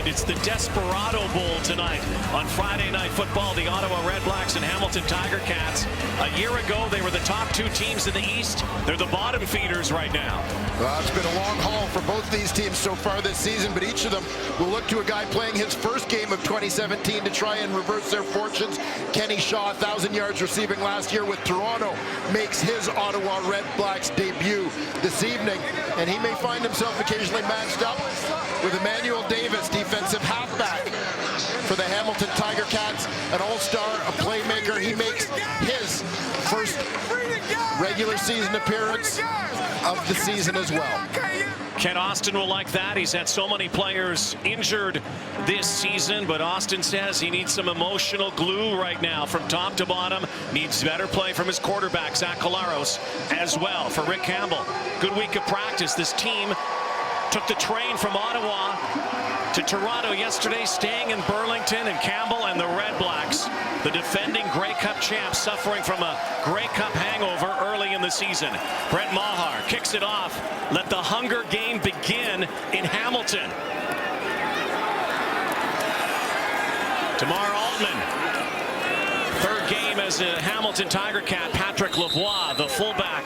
mind. It's the Desperado Bowl tonight on Friday Night Football. The Ottawa REDBLACKS and Hamilton Tiger Cats. A year ago, they were the top two teams in the East. They're the bottom feeders right now. Well, it's been a long haul for both these teams so far this season, but each of them will look to a guy playing his first game of 2017 to try and reverse their fortunes. Kenny Shaw, 1,000 yards receiving last year with Toronto, makes his Ottawa REDBLACKS debut this evening, and he may find himself occasionally matched up with Emmanuel Davis, defensive halfback for the Hamilton Tiger Cats, an all-star, a playmaker. He makes his first regular season appearance of the season as well. Ken Austin will like that. He's had so many players injured this season, but Austin says he needs some emotional glue right now from top to bottom. Needs better play from his quarterback, Zach Collaros, as well. For Rick Campbell, good week of practice. This team took the train from Ottawa to Toronto yesterday, staying in Burlington, and Campbell and the REDBLACKS, the defending Grey Cup champs, suffering from a Grey Cup hangover early in the season. Brent Maher kicks it off. Let the Hunger Game begin in Hamilton. Tamar Altman, third game as a Hamilton Tiger Cat. Patrick Lavoie, the fullback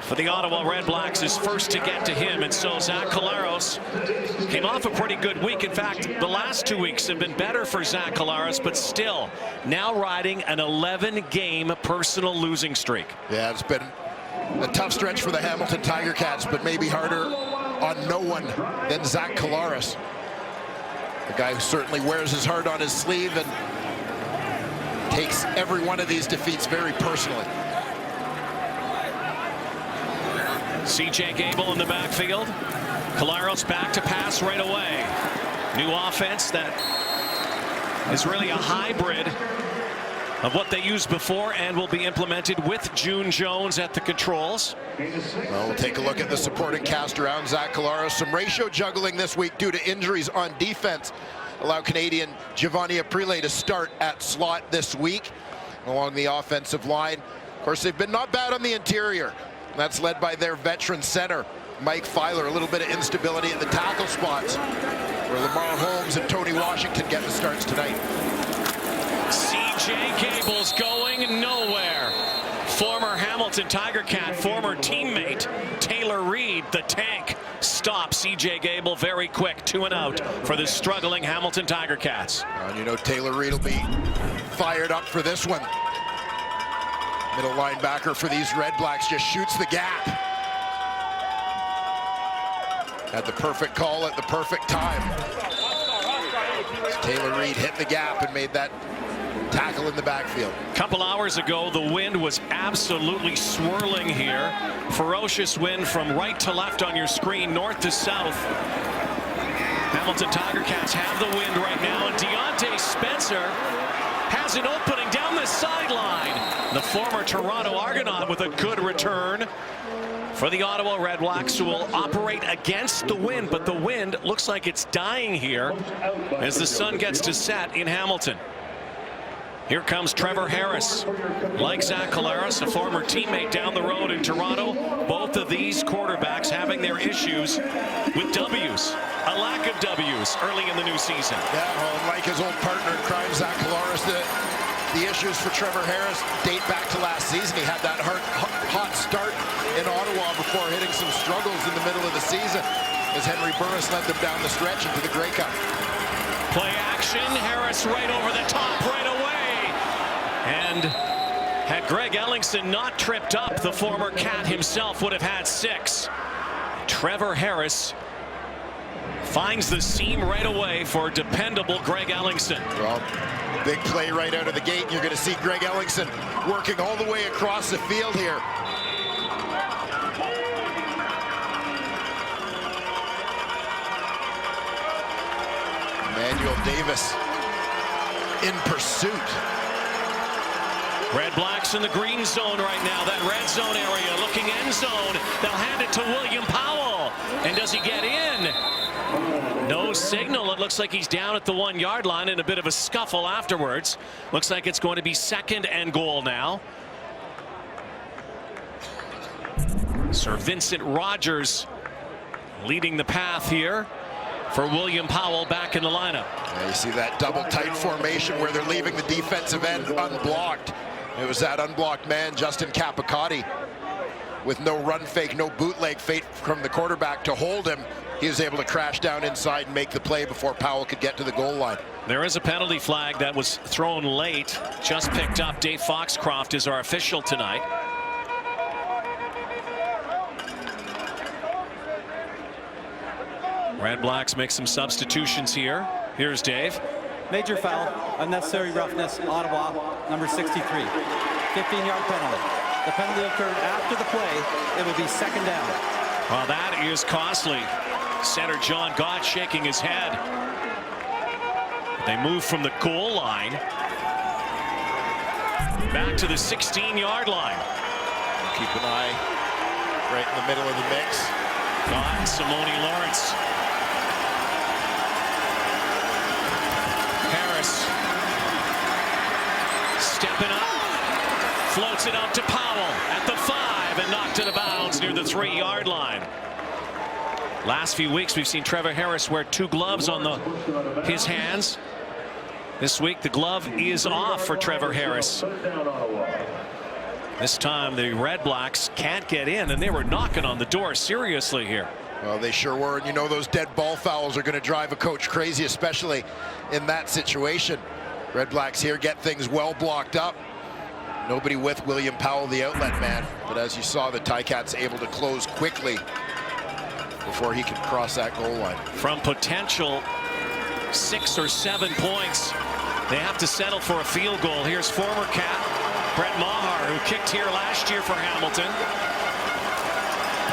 for the Ottawa REDBLACKS, is first to get to him, and so Zach Collaros came off a pretty good week. In fact, the last 2 weeks have been better for Zach Collaros, but still now riding an 11-game personal losing streak. Yeah, it's been a tough stretch for the Hamilton Tiger Cats, but maybe harder on no one than Zach Collaros. The guy who certainly wears his heart on his sleeve and takes every one of these defeats very personally. C.J. Gable in the backfield. Collaros back to pass right away. New offense that is really a hybrid of what they used before and will be implemented with June Jones at the controls. Well, we'll take a look at the supporting cast around Zach Collaros. Some ratio juggling this week due to injuries on defense. Allow Canadian Giovanni Aprile to start at slot this week along the offensive line. Of course, they've been not bad on the interior. That's led by their veteran center, Mike Filer. A little bit of instability at the tackle spots, where Lamar Holmes and Tony Washington get the starts tonight. C.J. Gable's going nowhere. Former Hamilton Tiger Cat, former teammate Taylor Reed, the tank, stops C.J. Gable very quick. 2 and out for the struggling Hamilton Tiger Cats. And you know Taylor Reed will be fired up for this one. Middle linebacker for these REDBLACKS just shoots the gap. Had the perfect call at the perfect time. Taylor Reed hit the gap and made that tackle in the backfield. A couple hours ago, the wind was absolutely swirling here. Ferocious wind from right to left on your screen, north to south. Hamilton Tiger Cats have the wind right now, and Deontay Spencer has an opening down the sideline. The former Toronto Argonaut with a good return for the Ottawa REDBLACKS, who will operate against the wind, but the wind looks like it's dying here as the sun gets to set in Hamilton. Here comes Trevor Harris. Like Zach Collaros, a former teammate down the road in Toronto, both of these quarterbacks having their issues with W's. A lack of W's early in the new season. Yeah, well, like his old partner in crime, Zach Collaros, the issues for Trevor Harris date back to last season. He had that hot start in Ottawa before hitting some struggles in the middle of the season as Henry Burris led them down the stretch into the Grey Cup. Play action, Harris right over the top right away. And had Greg Ellingson not tripped up, the former Cat himself would have had 6. Trevor Harris finds the seam right away for dependable Greg Ellingson. Well, big play right out of the gate. You're going to see Greg Ellingson working all the way across the field here. Emmanuel Davis in pursuit. REDBLACKS in the green zone right now, that red zone area, looking end zone. They'll hand it to William Powell. And does he get in? No signal. It looks like he's down at the 1-yard line in a bit of a scuffle afterwards. Looks like it's going to be 2nd and goal now. Sir Vincent Rogers leading the path here for William Powell back in the lineup. Yeah, you see that double tight formation where they're leaving the defensive end unblocked. It was that unblocked man, Justin Capicotti, with no run fake, no bootleg fake from the quarterback to hold him. He was able to crash down inside and make the play before Powell could get to the goal line. There is a penalty flag that was thrown late, just picked up. Dave Foxcroft is our official tonight. Red Blacks make some substitutions here. Here's Dave. Major foul, unnecessary roughness, Ottawa, number 63. 15-yard penalty. The penalty occurred after the play. It will be second down. Well, that is costly. Center John Gott shaking his head. They move from the goal line back to the 16-yard line. Keep an eye right in the middle of the mix. Gott and Simone Lawrence. Harris stepping up, floats it out to Powell at the 5 and knocked it out of bounds near the 3-yard line. Last few weeks we've seen Trevor Harris wear 2 gloves on his hands. This week the glove is off for Trevor Harris. This time the Red Blacks can't get in, and they were knocking on the door seriously here. Well, they sure were, and you know those dead ball fouls are going to drive a coach crazy, especially in that situation. Red Blacks here get things well blocked up. Nobody with William Powell, the outlet man, but as you saw, the Ticats able to close quickly before he could cross that goal line. From potential 6 or 7 points, they have to settle for a field goal. Here's former Cat Brett Maher, who kicked here last year for Hamilton.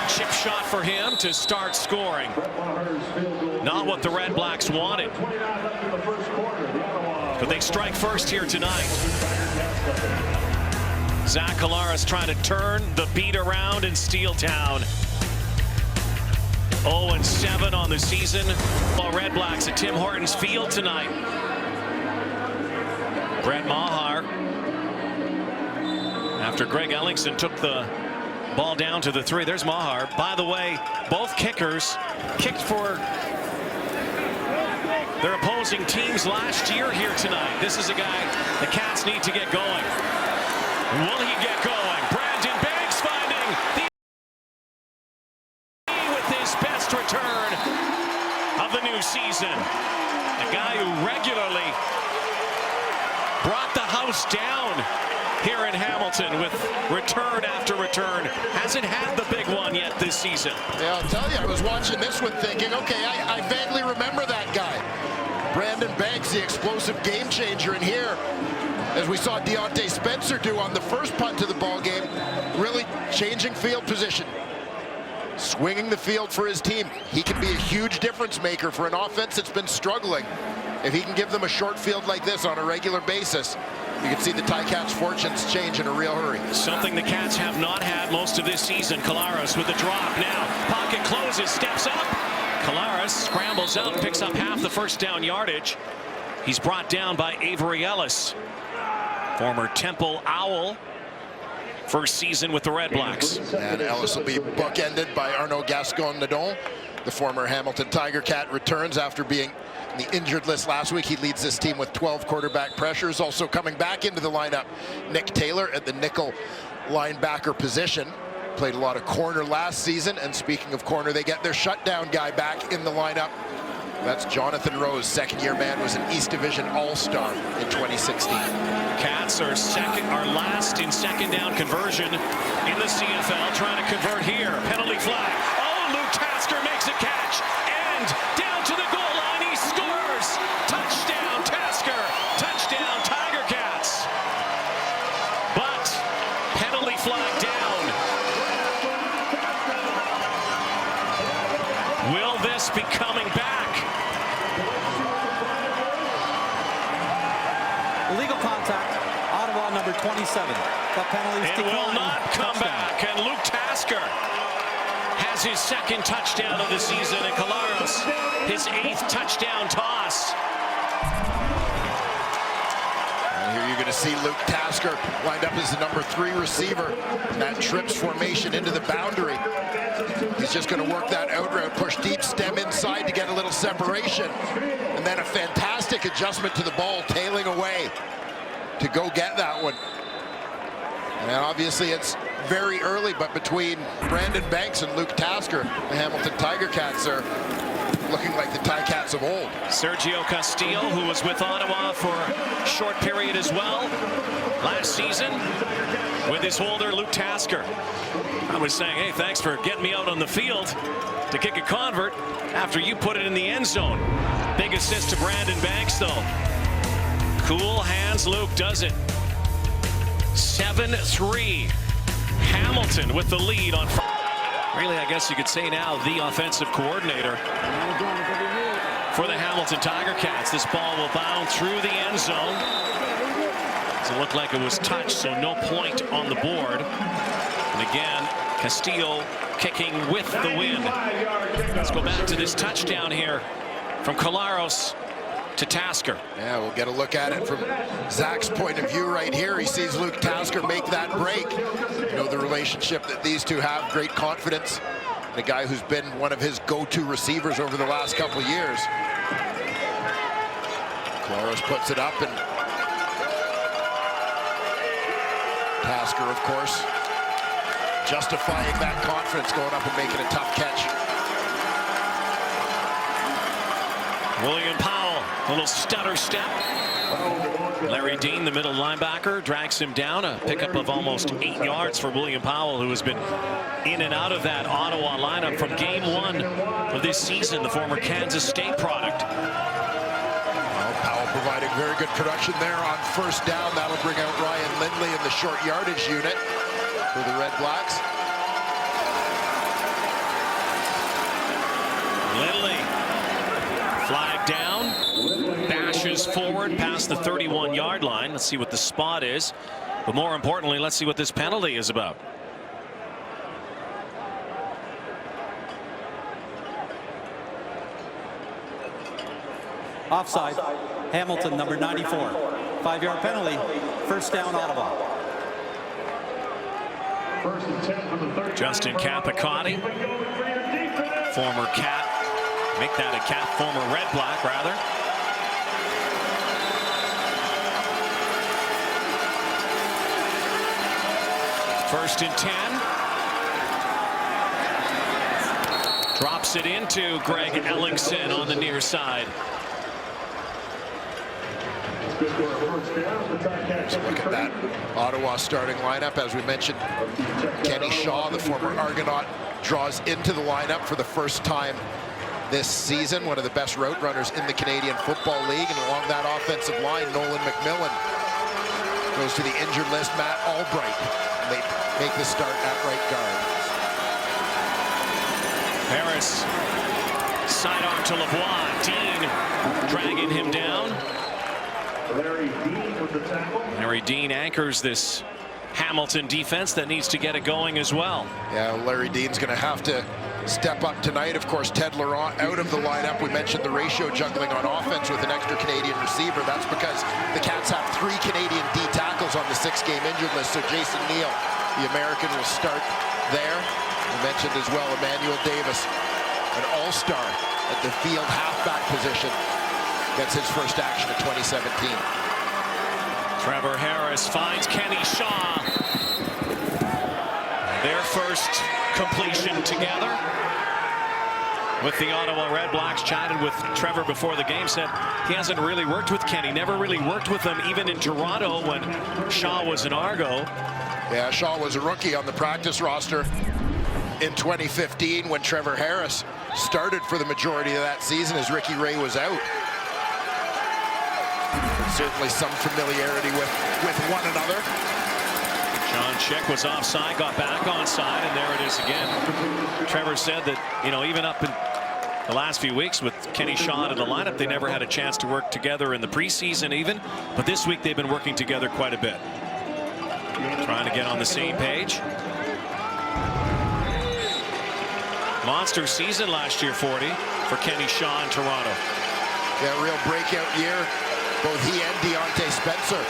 Chip shot for him to start scoring. Not what the Red Blacks wanted. But they strike first here tonight. Zach Collaros trying to turn the beat around in Steeltown. 0-7 on the season. Red Blacks at Tim Hortons Field tonight. Brett Maher, after Greg Ellingson took the ball down to the 3. There's Maher. By the way, both kickers kicked for their opposing teams last year here tonight. This is a guy the Cats need to get going. Will he get going? Brandon Banks finding the with his best return of the new season. A guy who regularly brought the house down here in Hamilton with return after return. Hasn't had the big one yet this season. Yeah, I'll tell you, I was watching this one thinking, okay, I vaguely remember that guy. Brandon Banks, the explosive game changer in here. As we saw Deontay Spencer do on the first punt to the ball game, really changing field position. Swinging the field for his team. He can be a huge difference maker for an offense that's been struggling. If he can give them a short field like this on a regular basis, you can see the Ticats' fortunes change in a real hurry. Something the Cats have not had most of this season. Collaros with the drop now. Pocket closes, steps up. Collaros scrambles out, picks up half the first down yardage. He's brought down by Avery Ellis, former Temple Owl. First season with the Red Blacks. And Ellis will be bookended by Arnaud Gascon-Nadon. The former Hamilton Tiger Cat returns after being in the injured list last week. He leads this team with 12 quarterback pressures. Also coming back into the lineup, Nick Taylor at the nickel linebacker position. Played a lot of corner last season. And speaking of corner, they get their shutdown guy back in the lineup. That's Jonathan Rose, second-year man, was an East Division All-Star in 2016. Cats are last in second down conversion in the CFL, trying to convert here. Penalty flag. Oh, Luke Tasker makes a catch, and down to the goal line, he scores. Touchdown, Tasker. Touchdown, Tiger Cats. But penalty flag down. Will this be coming back? Illegal contact, Ottawa number 27. The penalty It will not come back, and Luke Tasker has his second touchdown of the season, and Collaros his 8th touchdown toss. And here you're going to see Luke Tasker lined up as the number 3 receiver in that trips formation into the boundary. He's just going to work that out route, push deep, stem inside to get a little separation, and then a fantastic adjustment to the ball, tailing away to go get that one. And obviously it's very early, but between Brandon Banks and Luke Tasker, the Hamilton Tiger Cats are looking like the Ticats of old. Sergio Castillo, who was with Ottawa for a short period as well last season, with his holder Luke Tasker. I was saying, hey, thanks for getting me out on the field to kick a convert after you put it in the end zone. Big assist to Brandon Banks, though. Cool hands, Luke does it. 7-3. Hamilton with the lead on Friday. Really, I guess you could say now the offensive coordinator for the Hamilton Tiger Cats. This ball will bound through the end zone. Doesn't look like it was touched, so no point on the board. And again, Castillo kicking with the wind. Let's go back to this touchdown here from Collaros to Tasker. Yeah, we'll get a look at it from Zach's point of view right here. He sees Luke Tasker make that break. You know the relationship that these two have, great confidence. The guy who's been one of his go-to receivers over the last couple of years. Collaros puts it up, and Tasker, of course, justifying that confidence, going up and making a tough catch. William Powell, a little stutter step. Larry Dean, the middle linebacker, drags him down. A pickup of almost 8 yards for William Powell, who has been in and out of that Ottawa lineup from game 1 of this season, the former Kansas State product. Well, Powell providing very good production there on first down. That'll bring out Ryan Lindley in the short yardage unit for the Red Blacks. Lindley, flag down, bashes forward past the 31-yard line. Let's see what the spot is, but more importantly, let's see what this penalty is about. Offside. Hamilton, number 94. 5-yard penalty. First down, Ottawa. Justin Capicotti, former Cat. Make that a Cat, former Red Black, rather. First and 10. Drops it into Greg Ellingson on the near side. So look at that Ottawa starting lineup. As we mentioned, Kenny Shaw, the former Argonaut, draws into the lineup for the first time this season. One of the best route runners in the Canadian Football League. And along that offensive line, Nolan McMillan goes to the injured list. Matt Albright make the start at right guard. Harris, sidearm to Lavoie. Dean dragging him down. Larry Dean anchors this Hamilton defense that needs to get it going as well. Yeah, Larry Dean's going to have to step up tonight. Of course, Ted Laurent out of the lineup. We mentioned the ratio juggling on offense with an extra Canadian receiver. That's because the Cats have 3 Canadian D tackles on the 6-game injured list. So Jason Neal, the American, will start there. We mentioned as well Emmanuel Davis, an all-star at the field halfback position. Gets his first action in 2017. Trevor Harris finds Kenny Shaw. Their first completion together. With the Ottawa Red Blacks, chatted with Trevor before the game, said he hasn't really worked with Kenny, never really worked with him even in Toronto when Shaw was an Argo. Yeah, Shaw was a rookie on the practice roster in 2015 when Trevor Harris started for the majority of that season as Ricky Ray was out. Certainly some familiarity with one another. Sean Chick was offside, got back onside, and there it is again. Trevor said that, you know, even up in the last few weeks with Kenny Shaw in the lineup, they never had a chance to work together in the preseason even, but this week they've been working together quite a bit. Trying to get on the same page. Monster season last year, 40, for Kenny Shaw in Toronto. Yeah, real breakout year both he and Deontay Spencer.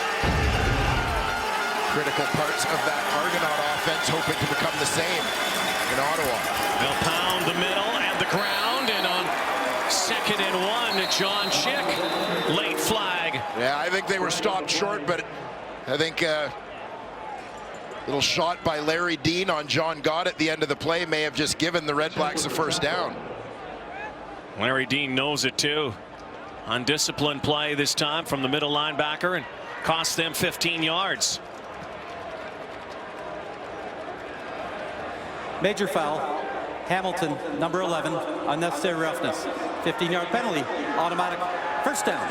Critical parts of that Argonaut offense, hoping to become the same in Ottawa. They'll pound the middle and the ground, and on 2nd and 1, John Chick, late flag. Yeah, I think they were stopped short, but I think little shot by Larry Dean on John Gott at the end of the play may have just given the Red Blacks a first down. Larry Dean knows it too. Undisciplined play this time from the middle linebacker, and cost them 15 yards. Major foul. Hamilton, number 11, unnecessary roughness. 15-yard penalty, automatic first down.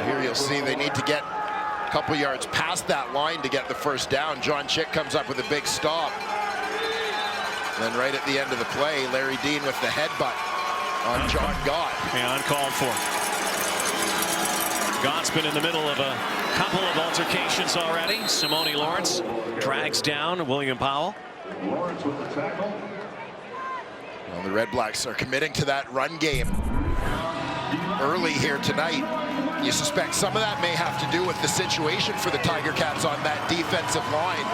Here you'll see they need to get a couple yards past that line to get the first down. John Chick comes up with a big stop. And then right at the end of the play, Larry Dean with the headbutt on John Gott. Yeah, uncalled for. Gott's been in the middle of a couple of altercations already. Simone Lawrence drags down William Powell. Lawrence with the tackle. Well, the Red Blacks are committing to that run game early here tonight. You suspect some of that may have to do with the situation for the Tiger Cats on that defensive line,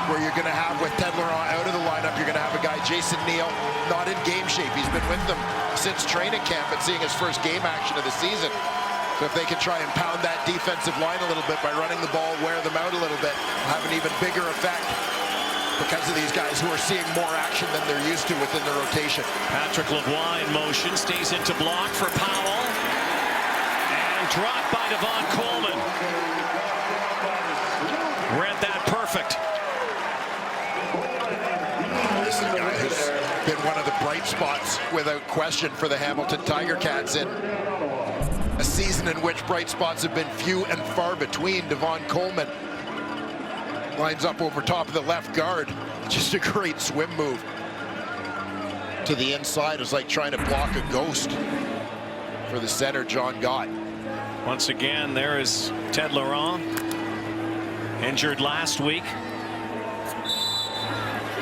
where you're going to have, with Ted Laurent out of the lineup, you're going to have a guy, Jason Neal, not in game shape. He's been with them since training camp and seeing his first game action of the season. So if they can try and pound that defensive line a little bit by running the ball, wear them out a little bit, have an even bigger effect because of these guys who are seeing more action than they're used to within the rotation. Patrick Lavoie in motion, stays into block for Powell. And dropped by Devon Coleman. Read that perfect. This is a guy who's been one of the bright spots, without question, for the Hamilton Tiger Cats in a season in which bright spots have been few and far between. Devon Coleman lines up over top of the left guard. Just a great swim move to the inside. It's like trying to block a ghost for the center, John Gott. Once again, there is Ted Laurent, injured last week.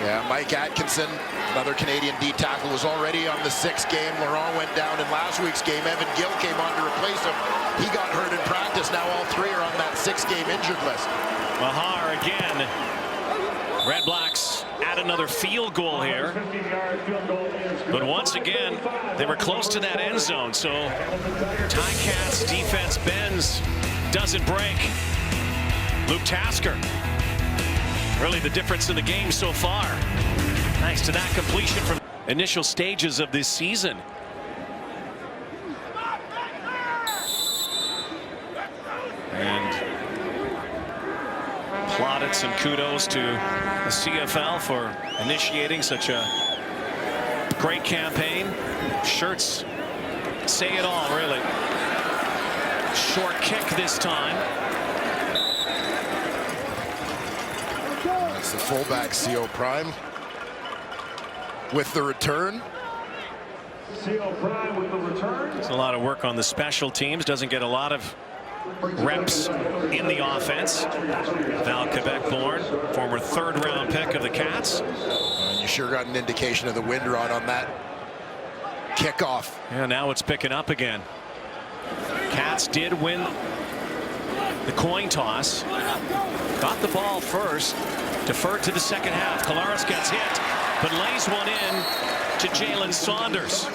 Yeah, Mike Atkinson, another Canadian D tackle, was already on the 6th game. Laurent went down in last week's game. Evan Gill came on to replace him. He got hurt in practice. Now all three are on that 6-game injured list. Mahar again. Red Blacks add another field goal here. But once again, they were close to that end zone. So Ticats defense bends, doesn't break. Luke Tasker, really the difference in the game so far. Thanks to that completion from initial stages of this season. And plaudits and kudos to the CFL for initiating such a great campaign. Shirts say it all, really. Short kick this time. That's the fullback, CO Prime, with the return. CO Prime with the return. There's a lot of work on the special teams. Doesn't get a lot of reps in the offense. Val Quebec-born, former 3rd-round pick of the Cats. And you sure got an indication of the wind rod on that kickoff. Yeah, now it's picking up again. Cats did win the coin toss. Got the ball first. Deferred to the second half. Collaros gets hit, but lays one in to Jalen Saunders.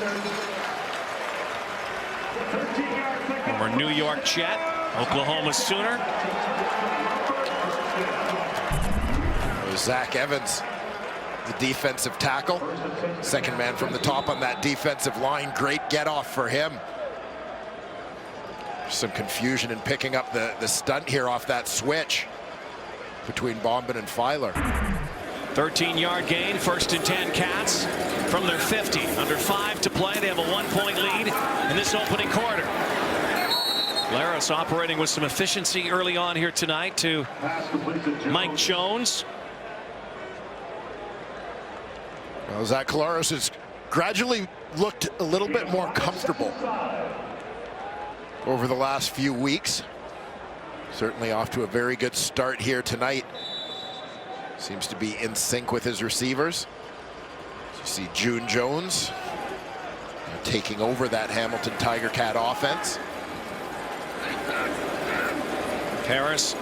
Former New York Jet, Oklahoma Sooner. Zach Evans, the defensive tackle. Second man from the top on that defensive line. Great get off for him. Some confusion in picking up the stunt here off that switch between Bombin and Filer. 13-yard gain, 1st and 10 Cats from their 50. Under 5 to play. They have a 1-point lead in this opening quarter. Laros operating with some efficiency early on here tonight to Mike Jones. Well, Zach Collaros has gradually looked a little bit more comfortable over the last few weeks. Certainly off to a very good start here tonight. Seems to be in sync with his receivers. You see June Jones taking over that Hamilton Tiger Cat offense. Harris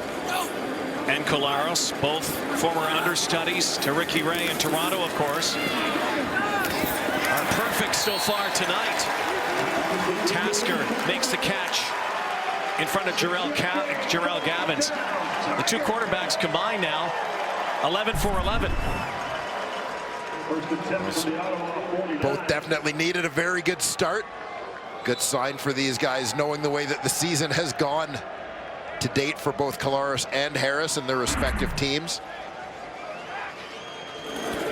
and Collaros, both former understudies to Ricky Ray in Toronto, of course, are perfect so far tonight. Tasker makes the catch in front of Jarrell Gavins. The two quarterbacks combined now, 11 for 11. Both definitely needed a very good start. Good sign for these guys, knowing the way that the season has gone to date for both Collaros and Harris and their respective teams.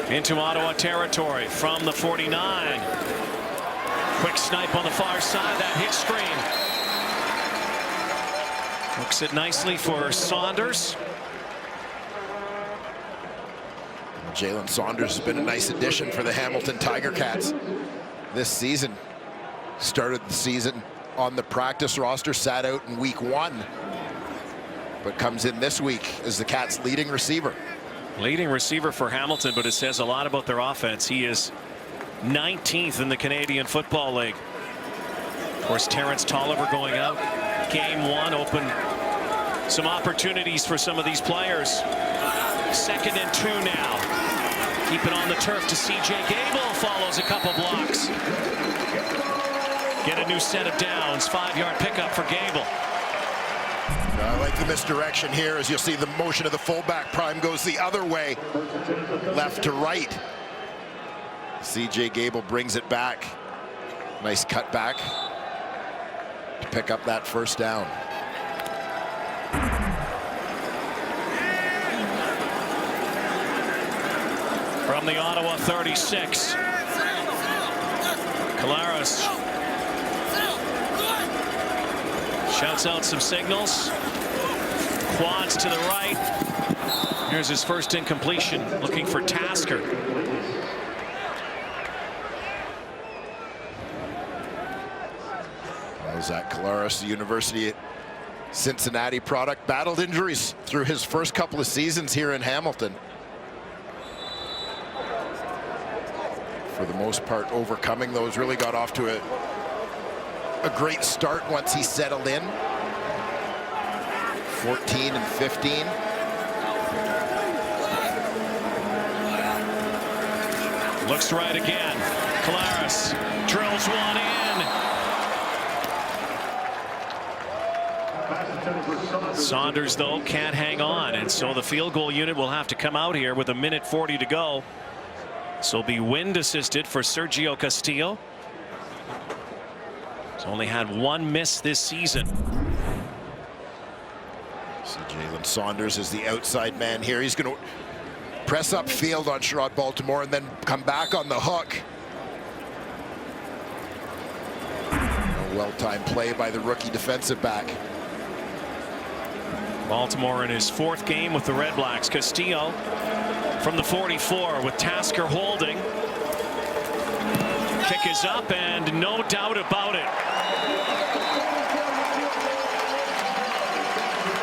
Into Ottawa territory from the 49. Quick snipe on the far side, that hit screen. Hooks it nicely for Saunders. Jalen Saunders has been a nice addition for the Hamilton Tiger Cats this season. Started the season on the practice roster, sat out in week 1, but comes in this week as the Cats' leading receiver. Leading receiver for Hamilton, but it says a lot about their offense. He is 19th in the Canadian Football League. Of course, Terrence Tolliver going out. Game 1 opened some opportunities for some of these players. 2nd and 2 now. Keep it on the turf to CJ Gable. Follows a couple blocks. Get a new set of downs. 5-yard pickup for Gable. I like the misdirection here, as you'll see the motion of the fullback. Prime goes the other way, left to right. CJ Gable brings it back. Nice cut back to pick up that first down. From the Ottawa 36. Collaros shouts out some signals. Quads to the right. Here's his first incompletion, looking for Tasker. Zach Collaros, the University of Cincinnati product, battled injuries through his first couple of seasons here in Hamilton. For the most part, overcoming those, really got off to a great start once he settled in. 14 and 15. Looks right again. Collaros drills one in. Saunders, though, can't hang on, and so the field goal unit will have to come out here with 1:40 to go. So be wind assisted for Sergio Castillo. He's only had 1 miss this season. So Jalen Saunders is the outside man here. He's going to press up field on Sherrod Baltimore and then come back on the hook. A well-timed play by the rookie defensive back. Baltimore in his 4th game with the Red Blacks. Castillo from the 44 with Tasker holding. Kick is up, and no doubt about it.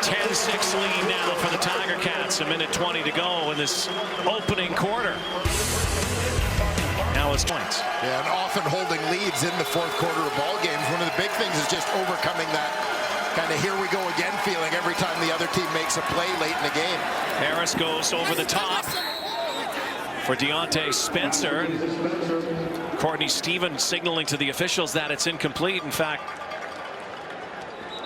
10-6 lead now for the Tiger Cats. 1:20 to go in this opening quarter. Now it's points. Yeah, and often holding leads in the 4th quarter of ball games. One of the big things is just overcoming that kind of here we go again feeling every time the other team makes a play late in the game. Harris goes over the top for Deontay Spencer. Courtney Stephen signaling to the officials that it's incomplete. In fact,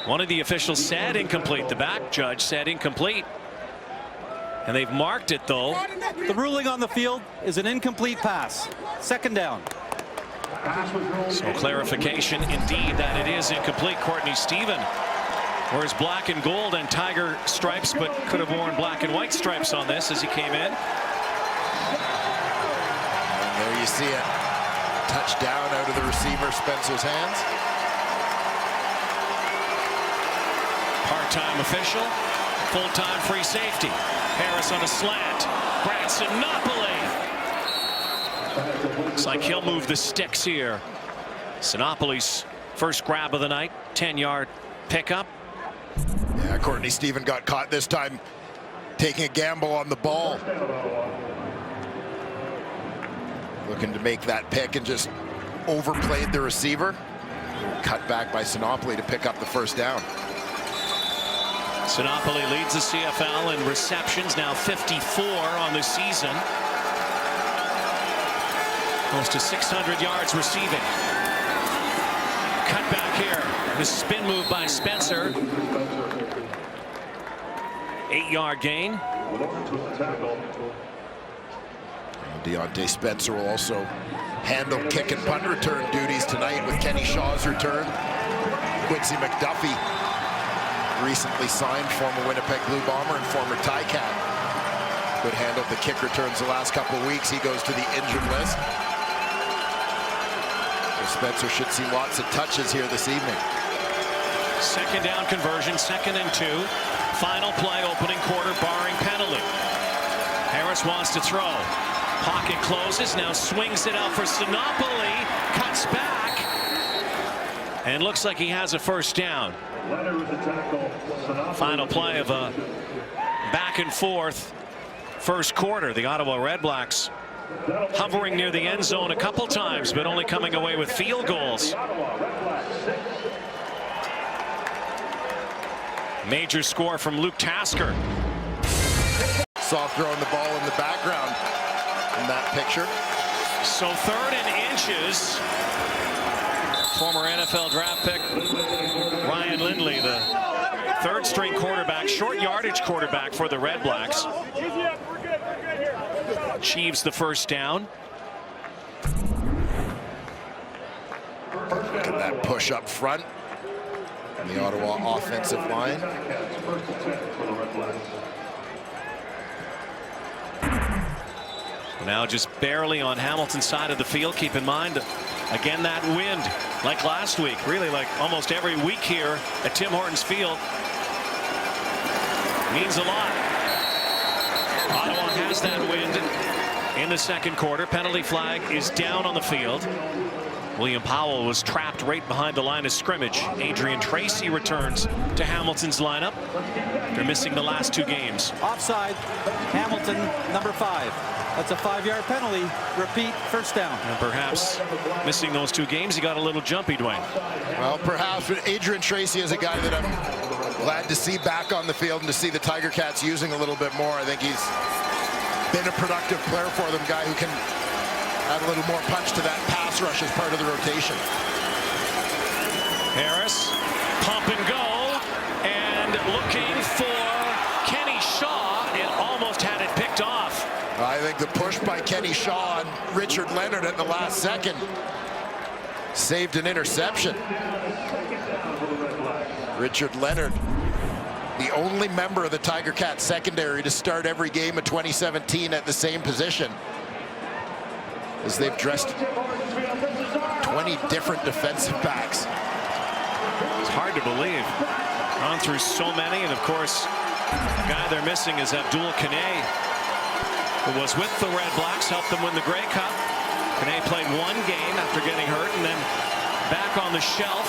one of the officials said incomplete. The back judge said incomplete. And they've marked it, though. The ruling on the field is an incomplete pass. 2nd down. So clarification indeed that it is incomplete. Courtney Stephen wears black and gold and tiger stripes, but could have worn black and white stripes on this as he came in. And there you see it. Touchdown out of the receiver Spencer's hands. Part-time official, full-time free safety. Harris on a slant. Branson Napoli. Looks like he'll move the sticks here. Sinopoli's first grab of the night. 10-yard pickup. Yeah, Courtney Stephen got caught this time taking a gamble on the ball. Looking to make that pick and just overplayed the receiver. Cut back by Sinopoli to pick up the first down. Sinopoli leads the CFL in receptions, now 54 on the season. Close to 600 yards receiving. Cut back here. The spin move by Spencer. 8-yard gain. Deontay Spencer will also handle kick and punt return duties tonight with Kenny Shaw's return. Quincy McDuffie, recently signed, former Winnipeg Blue Bomber and former Ticat, but handled the kick returns the last couple of weeks. He goes to the injured list. So Spencer should see lots of touches here this evening. Second down conversion, 2nd and 2. Final play, opening quarter, barring penalty. Harris wants to throw. Pocket closes, now swings it out for Sinopoli, cuts back, and looks like he has a first down. Final play of a back and forth first quarter. The Ottawa REDBLACKS hovering near the end zone a couple times, but only coming away with field goals. Major score from Luke Tasker. Soft throwing the ball in the background in that picture. So 3rd and inches. Former NFL draft pick Ryan Lindley, the 3rd-string quarterback, short yardage quarterback for the REDBLACKS. Achieves the first down. Look at that push up front. The Ottawa offensive line. Now just barely on Hamilton's side of the field. Keep in mind, again, that wind, like last week, really like almost every week here at Tim Hortons Field, means a lot. Ottawa has that wind in the second quarter. Penalty flag is down on the field. William Powell was trapped right behind the line of scrimmage. Adrian Tracy returns to Hamilton's lineup. They're missing the last 2 games. Offside, Hamilton, number 5. That's a 5-yard penalty. Repeat, first down. And perhaps missing those 2 games, he got a little jumpy, Dwayne. Well, perhaps, but Adrian Tracy is a guy that I'm glad to see back on the field and to see the Tiger Cats using a little bit more. I think he's been a productive player for them, guy who can add a little more punch to that pass rush as part of the rotation. Harris, pump and go, and looking for Kenny Shaw, and almost had it picked off. I think the push by Kenny Shaw on Richard Leonard at the last second saved an interception. Richard Leonard, the only member of the Tiger Cats secondary to start every game of 2017 at the same position, as they've dressed 20 different defensive backs. It's hard to believe. Gone through so many, and of course, the guy they're missing is Abdul Kanay, who was with the REDBLACKS, helped them win the Grey Cup. Kanay played 1 game after getting hurt, and then back on the shelf.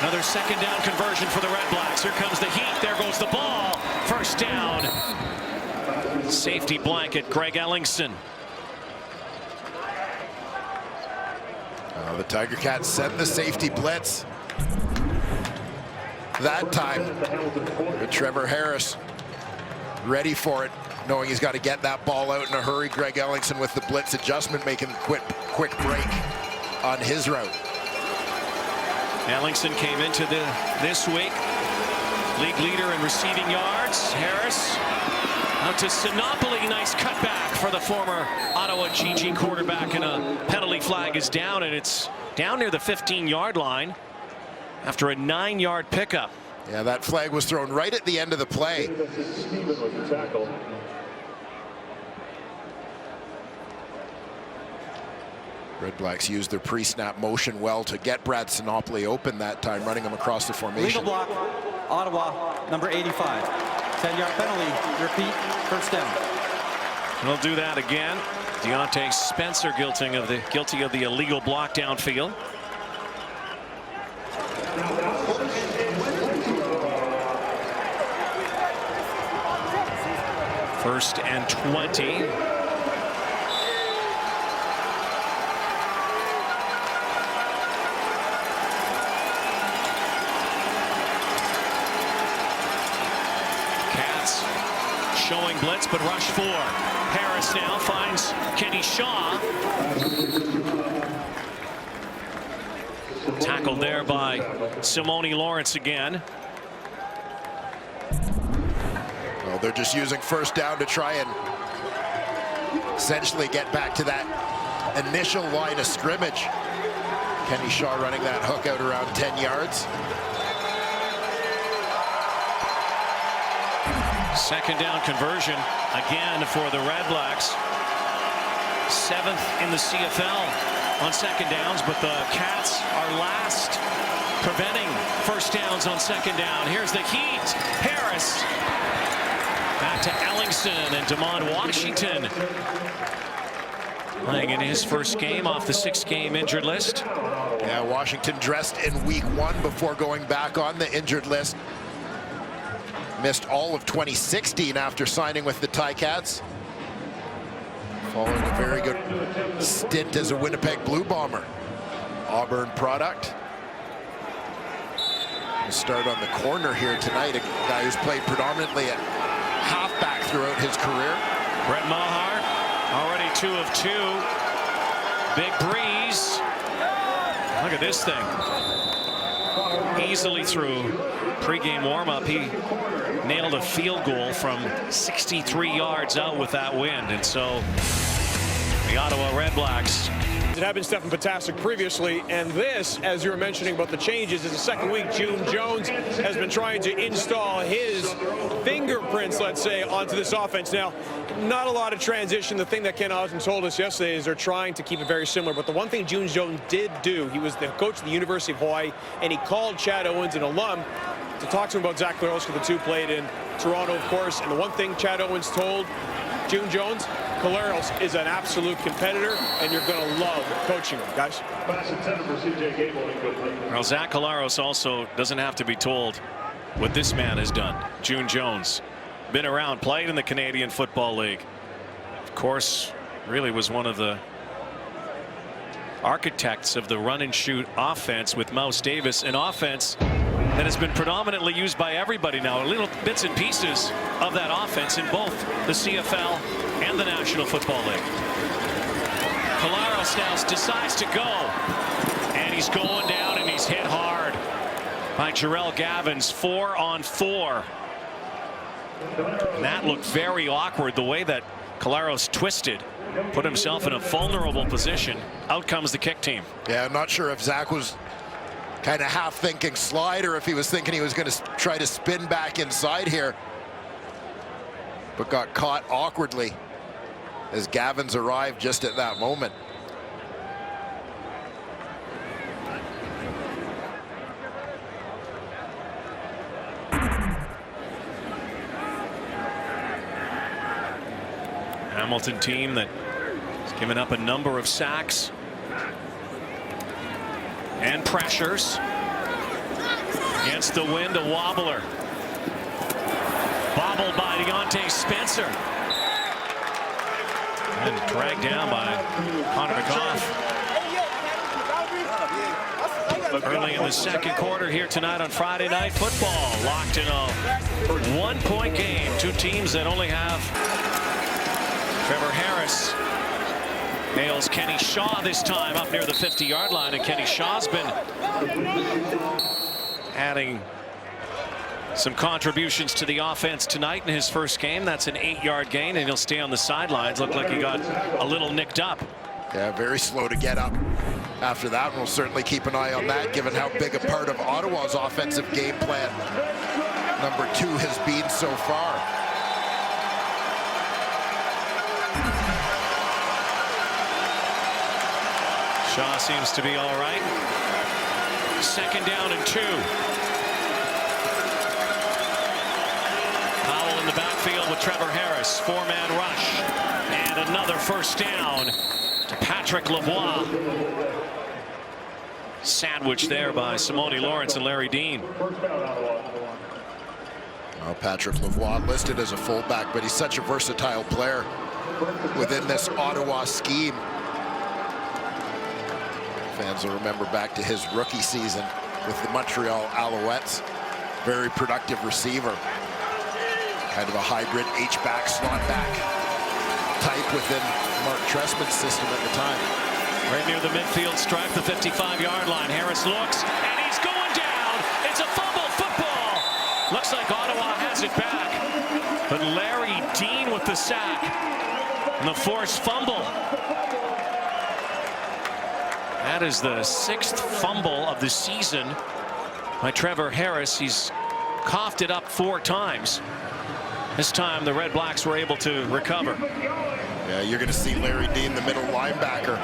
Another second down conversion for the REDBLACKS. Here comes the heat. There goes the ball. First down. Safety blanket, Greg Ellingson. The Tiger Cats send the safety blitz. That time, Trevor Harris ready for it, knowing he's got to get that ball out in a hurry. Greg Ellingson with the blitz adjustment, making a quick break on his route. Ellingson came into this week league leader in receiving yards. Harris out to Sinopoli. Nice cutback for the former Ottawa GG quarterback, and a penalty flag is down, and it's down near the 15-yard line after a 9-yard pickup. Yeah, that flag was thrown right at the end of the play. REDBLACKS used their pre-snap motion well to get Brad Sinopoli open that time, running him across the formation. Legal block, Ottawa, number 85. 10-yard penalty, repeat, first down. We'll do that again. Deontay Spencer guilty of the illegal block downfield. First and 20. showing blitz, but rush 4. Harris now finds Kenny Shaw. Tackled there by Simone Lawrence again. Well, they're just using first down to try and essentially get back to that initial line of scrimmage. Kenny Shaw running that hook out around 10 yards. Second down conversion again for the REDBLACKS. 7th in the CFL on second downs, but the Cats are last preventing first downs on second down. Here's the heat. Harris back to Ellingson and Damon Washington playing in his first game off the 6-game injured list. Yeah, Washington dressed in week 1 before going back on the injured list. Missed all of 2016 after signing with the Ticats. Following a very good stint as a Winnipeg Blue Bomber. Auburn product. We'll start on the corner here tonight. A guy who's played predominantly at halfback throughout his career. Brett Maher, already 2 of 2. Big breeze. Look at this thing. Easily through pregame warm-up. He nailed a field goal from 63 yards out with that wind. And so the Ottawa REDBLACKS. It had been Stefan Potasic previously, and this, as you were mentioning about the changes, is the second week June Jones has been trying to install his fingerprints, let's say, onto this offense. Now, not a lot of transition. The thing that Ken Osmond told us yesterday is they're trying to keep it very similar. But the one thing June Jones did do, he was the coach of the University of Hawaii, and he called Chad Owens, an alum, to talk to him about Zach Collaros. The two played in Toronto, of course. And the one thing Chad Owens told June Jones, Collaros is an absolute competitor, and you're going to love coaching him, guys. Well, Zach Collaros also doesn't have to be told what this man has done. June Jones, been around, played in the Canadian Football League. Of course, really was one of the architects of the run and shoot offense with Mouse Davis, an offense that has been predominantly used by everybody now. Little bits and pieces of that offense in both the CFL and the National Football League. Collaros now decides to go, and he's going down, and he's hit hard by Jarrell Gavins. 4 on 4. And that looked very awkward, the way that Collaros twisted, put himself in a vulnerable position. Out comes the kick team. Yeah, I'm not sure if Zach was kind of half thinking slide or if he was thinking he was going to try to spin back inside here, but got caught awkwardly as Gavins arrived just at that moment. Hamilton team that has given up a number of sacks and pressures. Against the wind, a wobbler. Bobbled by Deontay Spencer. And dragged down by Connor McGough. Early in the second quarter here tonight on Friday Night Football. Locked in a 1-point game. Two teams that only have Trevor Harris. Nails Kenny Shaw this time up near the 50-yard line, and Kenny Shaw's been adding some contributions to the offense tonight in his first game. That's an 8-yard gain, and he'll stay on the sidelines. Looked like he got a little nicked up. Yeah, very slow to get up after that. We'll certainly keep an eye on that, given how big a part of Ottawa's offensive game plan number 2 has been so far. Shaw seems to be all right. Second down and 2. Powell in the backfield with Trevor Harris. 4-man rush. And another first down to Patrick Lavoie. Sandwiched there by Simone Lawrence and Larry Dean. Well, Patrick Lavoie listed as a fullback, but he's such a versatile player within this Ottawa scheme. Fans will remember back to his rookie season with the Montreal Alouettes. Very productive receiver. Kind of a hybrid H-back, slot back type within Mark Trestman's system at the time. Right near the midfield stripe, the 55-yard line. Harris looks, and he's going down. It's a fumble football. Looks like Ottawa has it back. But Larry Dean with the sack and the forced fumble. That is the 6th fumble of the season by Trevor Harris. He's coughed it up 4 times. This time the Red Blacks were able to recover. Yeah, you're going to see Larry Dean, the middle linebacker,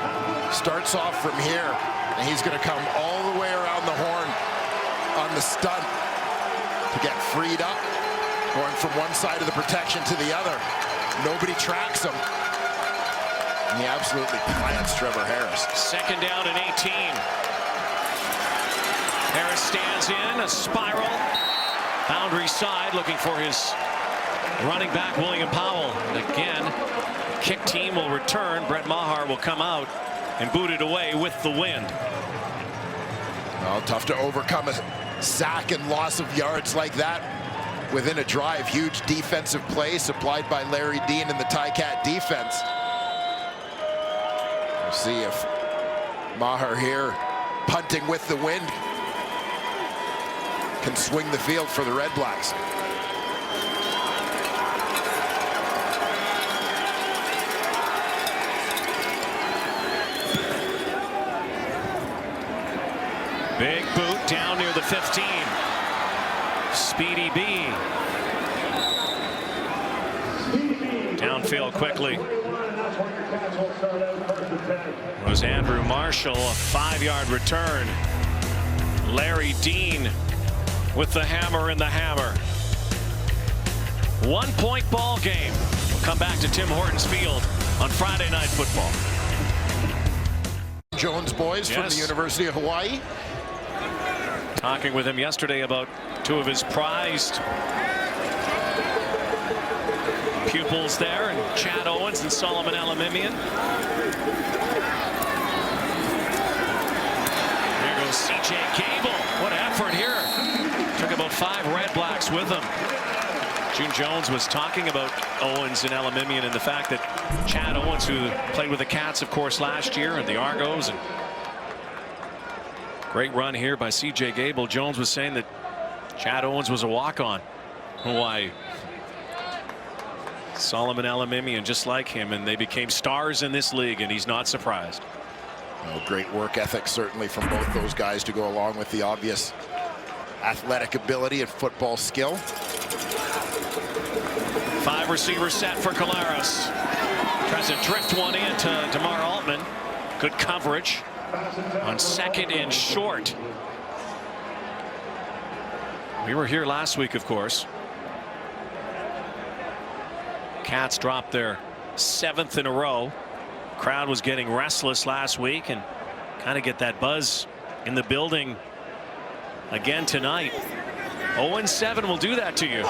starts off from here, and he's going to come all the way around the horn on the stunt to get freed up, going from one side of the protection to the other. Nobody tracks him. And he absolutely plants Trevor Harris. 2nd down and 18. Harris stands in a spiral. Boundary side looking for his running back William Powell. And again, kick team will return. Brett Maher will come out and boot it away with the wind. Well, tough to overcome a sack and loss of yards like that within a drive. Huge defensive play supplied by Larry Dean and the Ticat defense. We'll see if Maher here, punting with the wind, can swing the field for the Red Blacks. Big boot down near the 15. Speedy B. Downfield quickly was Andrew Marshall. A 5-yard return. Larry Dean with the hammer in the hammer. 1-point ball game. We'll come back to Tim Hortons Field on Friday Night Football. Jones boys from the University of Hawaii. Talking with him yesterday about 2 of his prized pupils there, and Chad Owens and Solomon Elamimian. There goes C.J. Gable. What effort here. Took about 5 Red Blacks with him. June Jones was talking about Owens and Elamimian and the fact that Chad Owens, who played with the Cats, of course, last year, and the Argos, and great run here by C.J. Gable. Jones was saying that Chad Owens was a walk-on. Why? Solomon Elamimian just like him, and they became stars in this league, and he's not surprised. Well, great work ethic certainly from both those guys to go along with the obvious athletic ability and football skill. 5 receivers set for Collaros. Tries to drift one in to DeMar Altman. Good coverage on 2nd and short. We were here last week, of course. Cats dropped their 7th in a row. Crowd was getting restless last week, and kind of get that buzz in the building again tonight. 0-7 will do that to you.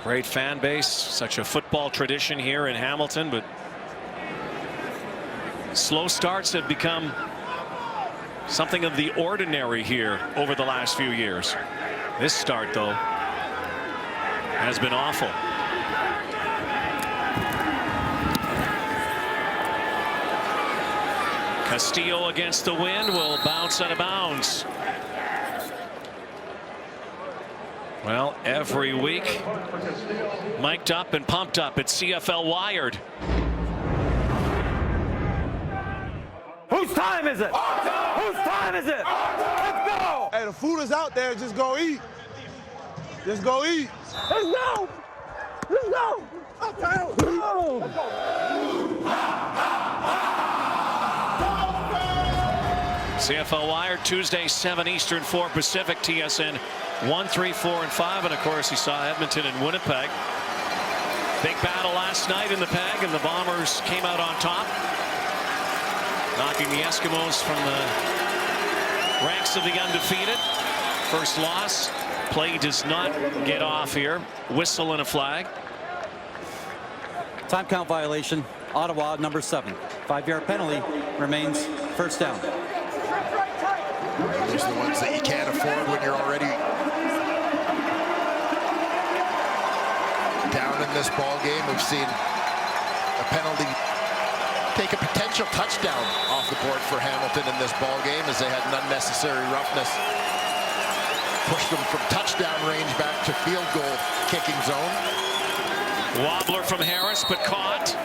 Great fan base, such a football tradition here in Hamilton, but slow starts have become something of the ordinary here over the last few years. This start, though, has been awful. Castillo against the wind will bounce out of bounds. Well, every week, mic'd up and pumped up at CFL Wired. Whose time is it? Whose time is it? Let's go! Hey, the food is out there. Just go eat. Just go eat. Let's go! Let's go! Let's go! CFL Wired, Tuesday, 7 Eastern, 4 Pacific, TSN 1, 3, 4, and 5. And of course, you saw Edmonton and Winnipeg. Big battle last night in the Peg, and the Bombers came out on top, knocking the Eskimos from the ranks of the undefeated. First loss. Play does not get off here. Whistle and a flag. Time count violation. Ottawa, number 7. 5-yard penalty. Remains first down. Those are the ones that you can't afford when you're already this ball game. We've seen a penalty take a potential touchdown off the board for Hamilton in this ball game as they had an unnecessary roughness. Pushed them from touchdown range back to field goal kicking zone. Wobbler from Harris, but caught.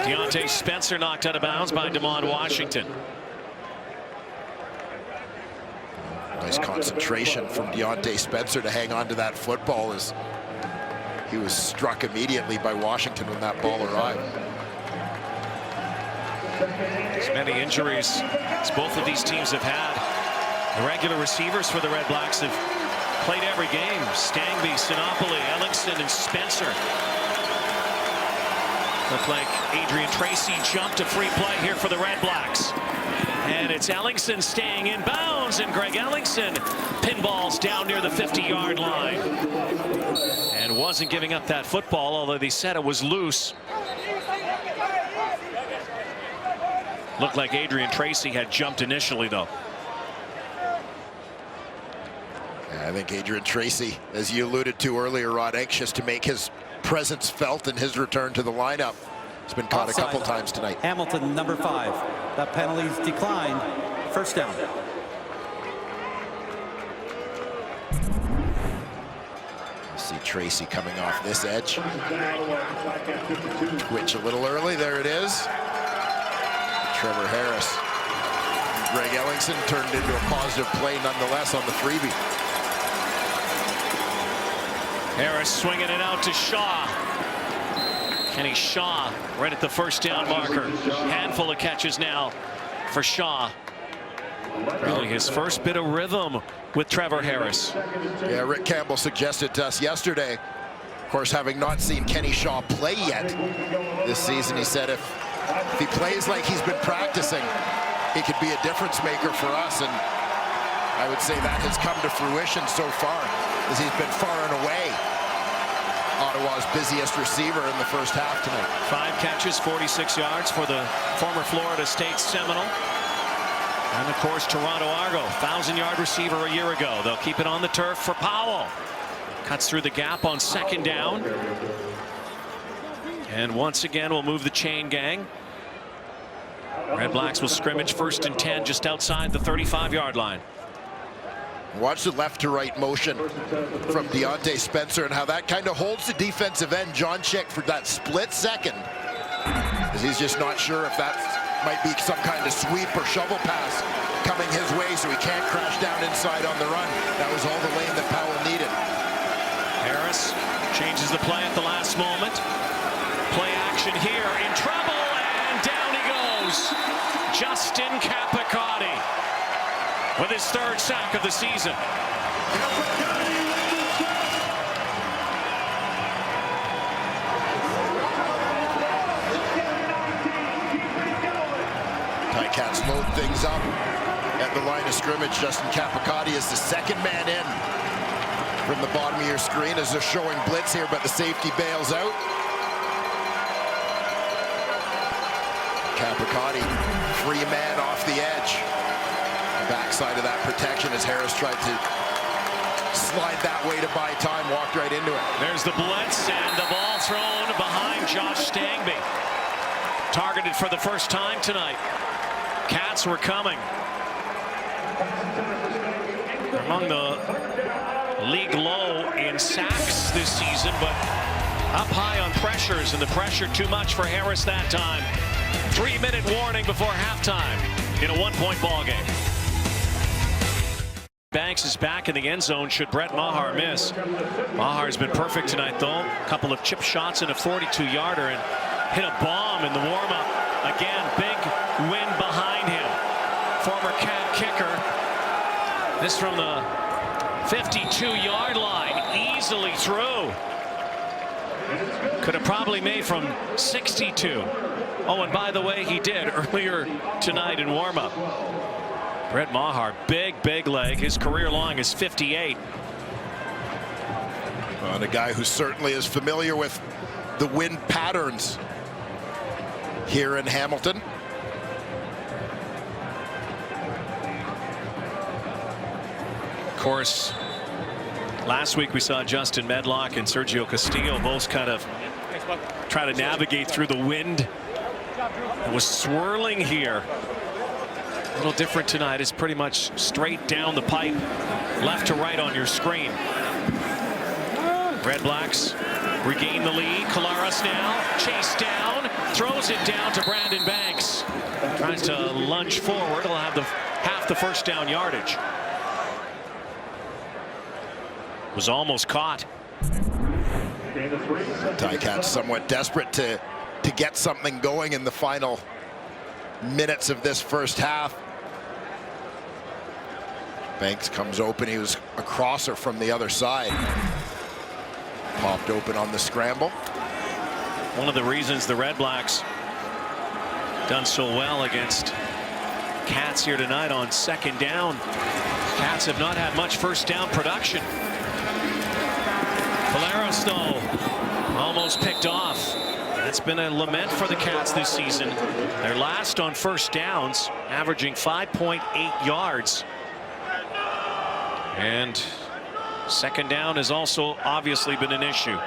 Deontay Spencer knocked out of bounds by Damon Washington. Nice concentration from Deontay Spencer to hang on to that football as he was struck immediately by Washington when that ball arrived. As many injuries as both of these teams have had. The regular receivers for the Red Blacks have played every game. Stangby, Sinopoli, Ellingson, and Spencer. Looked like Adrian Tracy jumped a free play here for the Red Blacks. And it's Ellingson staying in bounds, and Greg Ellingson pinballs down near the 50-yard line. And wasn't giving up that football, although they said it was loose. Looked like Adrian Tracy had jumped initially, though. I think Adrian Tracy, as you alluded to earlier, Rod, anxious to make his presence felt in his return to the lineup. He's been caught Offside. a couple times tonight. Hamilton, number 5. That penalty's declined. First down. See Tracy coming off this edge. Twitch a little early. There it is. Trevor Harris. Greg Ellingson turned into a positive play nonetheless on the freebie. Harris swinging it out to Shaw. Kenny Shaw right at the first down marker. Handful of catches now for Shaw. Really his first bit of rhythm with Trevor Harris. Yeah, Rick Campbell suggested to us yesterday, of course, having not seen Kenny Shaw play yet this season, he said if he plays like he's been practicing, he could be a difference maker for us. And I would say that has come to fruition so far, as he's been far and away Ottawa's busiest receiver in the first half tonight. 5 catches, 46 yards for the former Florida State Seminole. And of course, Toronto Argo, 1,000-yard receiver a year ago. They'll keep it on the turf for Powell. Cuts through the gap on second down. And once again, we'll move the chain gang. Red Blacks will scrimmage 1st and 10 just outside the 35-yard line. Watch the left to right motion from Deontay Spencer and how that kind of holds the defensive end, John Chick, for that split second. Because he's just not sure if that might be some kind of sweep or shovel pass coming his way, so he can't crash down inside on the run. That was all the lane that Powell needed. Harris changes the play at the last moment. Play action here, in trouble, and down he goes. Justin Capicotti with his 3rd sack of the season. Ticats load things up at the line of scrimmage. Justin Capicotti is the 2nd man in from the bottom of your screen as they're showing blitz here, but the safety bails out. Capicotti, free man off the edge. Backside of that protection as Harris tried to slide that way to buy time, walked right into it. There's the blitz and the ball thrown behind Josh Stangby. Targeted for the first time tonight. Cats were coming. Among the league low in sacks this season, but up high on pressures, and the pressure too much for Harris that time. 3-minute warning before halftime in a 1-point ball game. Banks is back in the end zone should Brett Maher miss. Maher's been perfect tonight, though. A couple of chip shots and a 42-yarder, and hit a bomb in the warm-up. Again, big win behind him. Former Cat kicker. This from the 52-yard line, easily through. Could have probably made from 62. Oh, and by the way, he did earlier tonight in warm-up. Brett Maher, big leg. His career long is 58. And a guy who certainly is familiar with the wind patterns here in Hamilton. Of course, last week we saw Justin Medlock and Sergio Castillo both kind of Try to navigate through the wind. It was swirling here. A little different tonight. It's pretty much straight down the pipe, left to right on your screen. Red Blacks regain the lead. Collaros now chased down, throws it down to Brandon Banks. Tries to lunge forward. He'll have half the first down yardage. Was almost caught. Ticats somewhat desperate to get something going in the final minutes of this first half. Banks comes open. He was a crosser from the other side. Popped open on the scramble. One of the reasons the Red Blacks done so well against Cats here tonight on second down. Cats have not had much first down production. Collaros, though, almost picked off. That's been a lament for the Cats this season. They're last on first downs, averaging 5.8 yards. And second down has also obviously been an issue.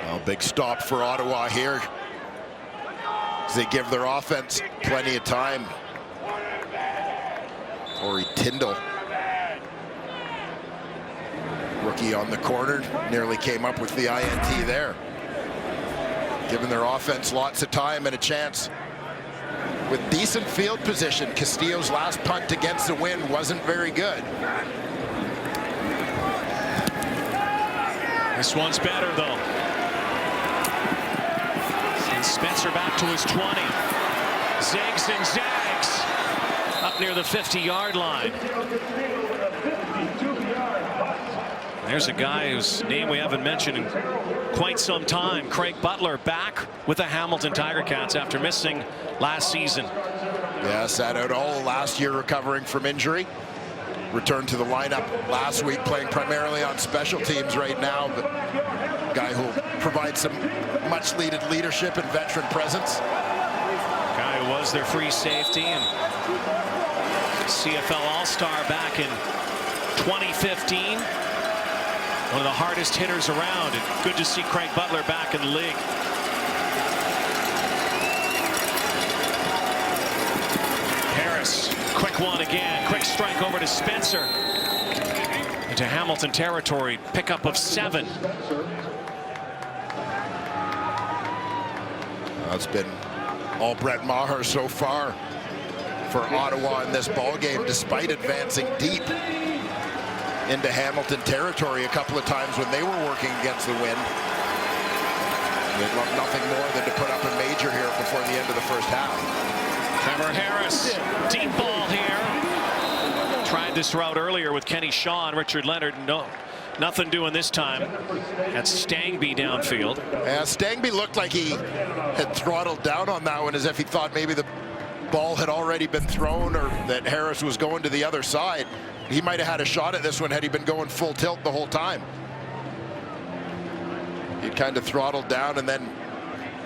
Well, big stop for Ottawa here, as they give their offense plenty of time. Corey Tyndall, rookie on the corner, nearly came up with the INT there. Giving their offense lots of time and a chance. With decent field position, Castillo's last punt against the wind wasn't very good. This one's better, though. And Spencer back to his 20. Zigs and zags up near the 50-yard line. There's a guy whose name we haven't mentioned in quite some time. Craig Butler back with the Hamilton Tiger Cats after missing last season. Yeah, sat out all last year recovering from injury. Returned to the lineup last week, playing primarily on special teams right now, but a guy who provides some much needed leadership and veteran presence. Guy who was their free safety and CFL All-Star back in 2015. One of the hardest hitters around, and good to see Craig Butler back in the league. Harris, quick one again. Quick strike over to Spencer. Into Hamilton territory. Pickup of 7. It's been all Brett Maher so far for Ottawa in this ball game, despite advancing deep into Hamilton territory a couple of times when they were working against the wind. They'd love nothing more than to put up a major here before the end of the first half. Trevor Harris, deep ball here. Tried this route earlier with Kenny Shaw and Richard Leonard. No, nothing doing this time. That's Stangby downfield. Yeah, Stangby looked like he had throttled down on that one, as if he thought maybe the ball had already been thrown or that Harris was going to the other side. He might have had a shot at this one had he been going full tilt the whole time. He kind of throttled down and then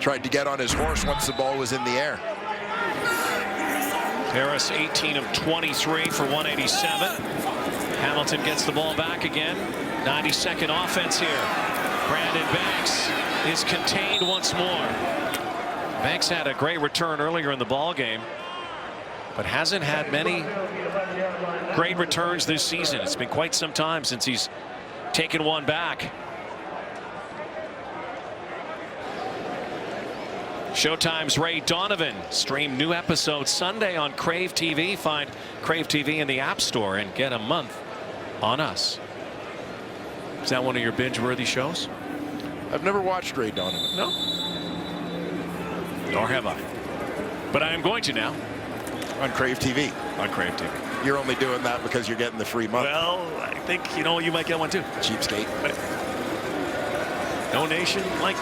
tried to get on his horse once the ball was in the air. Harris 18 of 23 for 187. Hamilton gets the ball back again. 92nd offense here. Brandon Banks is contained once more. Banks had a great return earlier in the ball game, but hasn't had many great returns this season. It's been quite some time since he's taken one back. Showtime's Ray Donovan. Stream new episodes Sunday on Crave TV. Find Crave TV in the App Store and get a month on us. Is that one of your binge-worthy shows? I've never watched Ray Donovan. No. Nor have I. But I am going to now. On Crave TV. On Crave TV. You're only doing that because you're getting the free month. Well, I think, you know, you might get one too. Cheapskate. Donation, like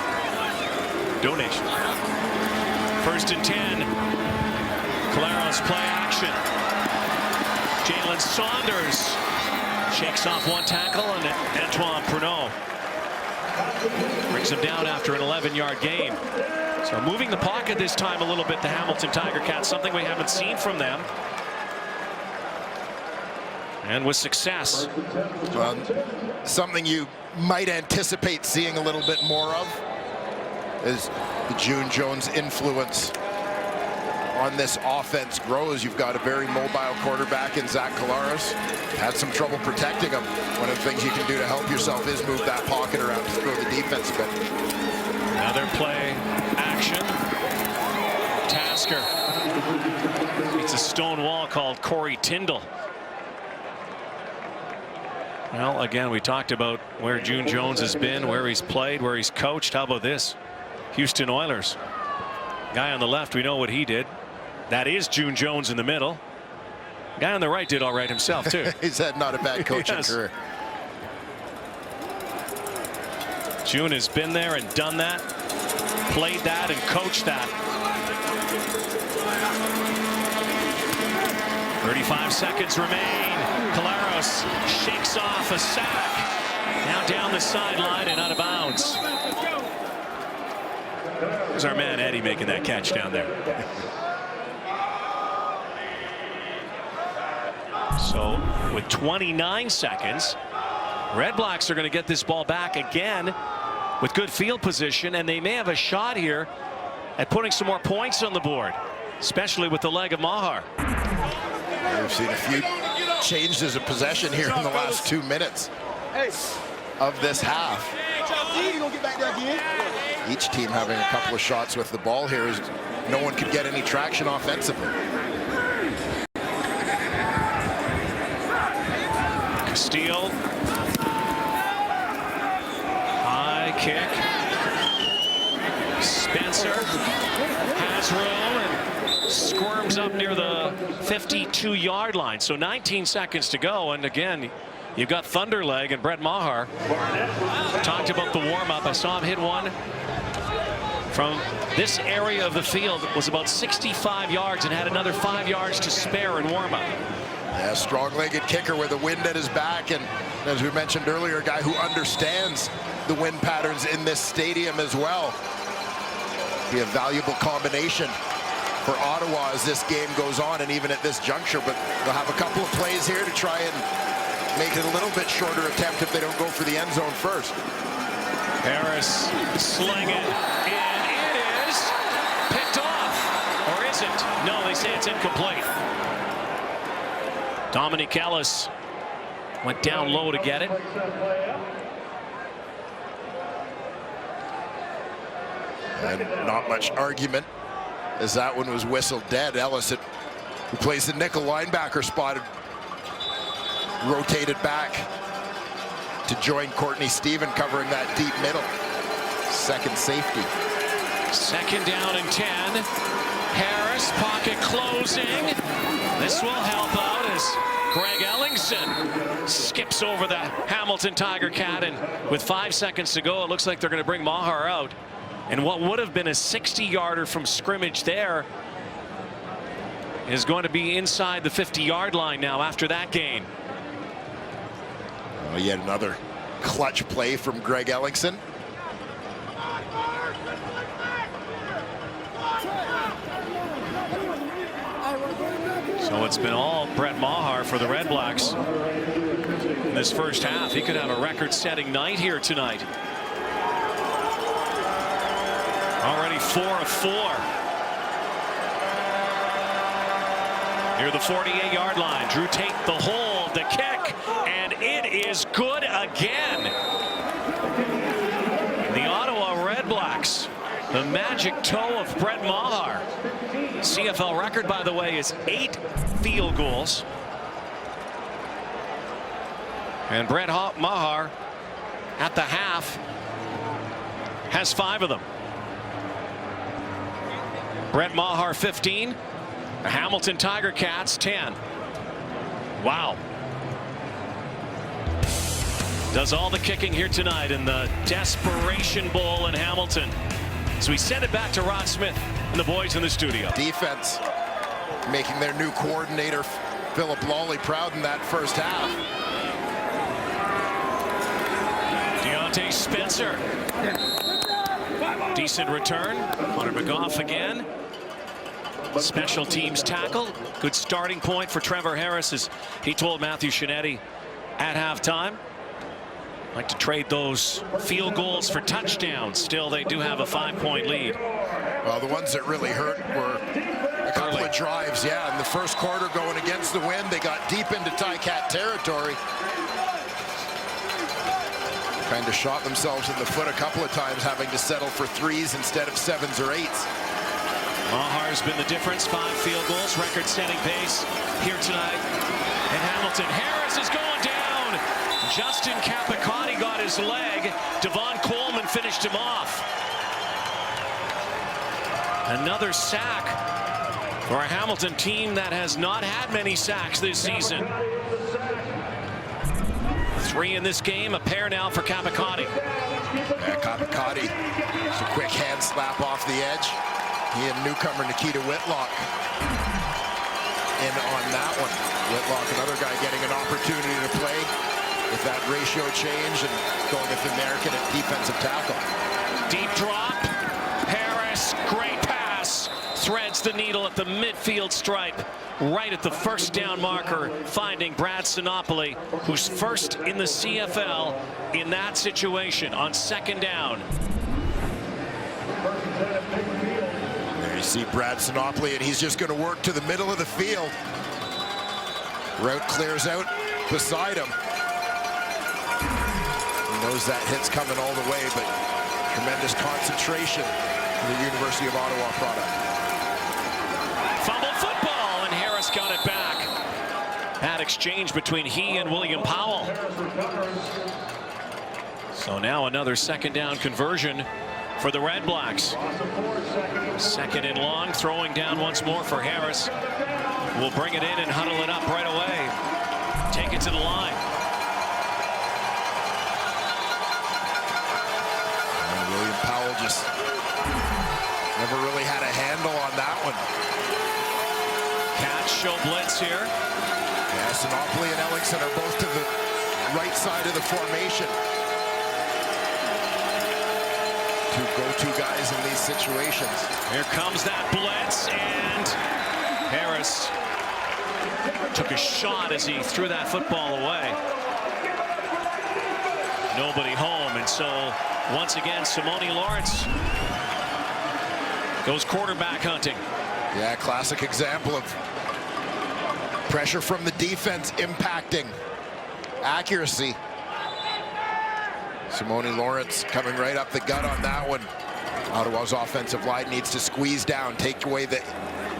donation. 1st and 10. Collaros play action. Jalen Saunders shakes off one tackle, and Antoine Pruneau brings him down after an 11-yard gain. So moving the pocket this time a little bit, the Hamilton Tiger Cats, something we haven't seen from them. And with success. Something you might anticipate seeing a little bit more of is the June Jones influence on this offense grows. You've got a very mobile quarterback in Zach Collaros. Had some trouble protecting him. One of the things you can do to help yourself is move that pocket around to throw the defense a bit. Another play action. Tasker. It's a stone wall called Corey Tyndall. Well, again, we talked about where June Jones has been, where he's played, where he's coached. How about this? Houston Oilers. Guy on the left, we know what he did. That is June Jones in the middle. Guy on the right did all right himself, too. He's had not a bad coaching career. June has been there and done that, played that and coached that. 35 seconds remain. Collaros shakes off a sack. Now down the sideline and out of bounds. There's our man Eddie making that catch down there. So with 29 seconds, Red Blacks are going to get this ball back again with good field position, and they may have a shot here at putting some more points on the board, especially with the leg of Maher. We've seen a few changes of possession here in the last 2 minutes of this half. Each team having a couple of shots with the ball here as no one could get any traction offensively. Castillo. High kick. Spencer has room and squirms up near the 52-yard line. So 19 seconds to go. And again, you've got Thunderleg and Brett Maher. Talked about the warm-up. I saw him hit one from this area of the field. It was about 65 yards and had another 5 yards to spare in warm-up. Yeah, strong-legged kicker with a wind at his back, and as we mentioned earlier, a guy who understands the wind patterns in this stadium as well. Be a valuable combination for Ottawa as this game goes on, and even at this juncture. But they'll have a couple of plays here to try and make it a little bit shorter attempt if they don't go for the end zone first. Harris sling it, and it is picked off. Or is it? No, they say it's incomplete. Dominic Ellis went down low to get it. And not much argument as that one was whistled dead. Ellis, who plays the nickel linebacker spot, rotated back to join Courtney Stephen covering that deep middle. Second safety. Second down and 10. Harris, pocket closing. This will help out as Greg Ellingson skips over the Hamilton Tiger Cat, and with 5 seconds to go, it looks like they're going to bring Maher out. And what would have been a 60-yarder from scrimmage there is going to be inside the 50-yard line now after that gain. Well, yet another clutch play from Greg Ellingson. So it's been all Brett Maher for the Red Blacks in this first half. He could have a record-setting night here tonight. Already 4 of 4. Near the 48-yard line. Drew Tate the hold, the kick, and it is good again. The Ottawa Red Blacks, the magic toe of Brett Maher. CFL record, by the way, is 8 field goals. And Brett Maher at the half has 5 of them. Brett Maher 15, the Hamilton Tiger Cats 10. Wow. Does all the kicking here tonight in the Desperation Bowl in Hamilton. So we send it back to Rod Smith and the boys in the studio. Defense making their new coordinator, Philip Lawley, proud in that first half. Deontay Spencer. Decent return. Hunter McGough again. Special teams tackle. Good starting point for Trevor Harris, as he told Matthew Shinetti at halftime. Like to trade those field goals for touchdowns. Still, they do have a 5-point lead. Well, the ones that really hurt were a couple of drives. Yeah, in the first quarter going against the wind, they got deep into Ticat territory. Kind of shot themselves in the foot a couple of times, having to settle for 3s instead of 7s or 8s. Mahar's been the difference. 5 field goals, record-setting pace here tonight in Hamilton. Harris is going down. Justin Capicotti got his leg. Devon Coleman finished him off. Another sack for a Hamilton team that has not had many sacks this season. 3 in this game, a pair now for Capicotti. Yeah, Capicotti, it's a quick hand slap off the edge. He and newcomer Nikita Whitlock in on that one. Whitlock, another guy getting an opportunity to play with that ratio change and going with the American at defensive tackle. Deep drop. Harris, great pass. Threads the needle at the midfield stripe, right at the first down marker, finding Brad Sinopoli, who's first in the CFL in that situation on 2nd down. There you see Brad Sinopoli, and he's just going to work to the middle of the field. Route clears out beside him. He knows that hit's coming all the way, but tremendous concentration for the University of Ottawa product. Fumble football, and Harris got it back. That exchange between he and William Powell. So now another 2nd down conversion for the Red Blacks. 2nd and long, throwing down once more for Harris. Will bring it in and huddle it up right away. Take it to the line. And William Powell just never really had a handle on that one. Catch, show blitz here. Yeah, Sinopoli and Ellingson are both to the right side of the formation. 2 go-to guys in these situations. Here comes that blitz, and Harris took a shot as he threw that football away. Nobody home, and so once again Simone Lawrence goes quarterback hunting. Yeah, classic example of pressure from the defense impacting accuracy. Simone Lawrence coming right up the gut on that one. Ottawa's offensive line needs to squeeze down, take away the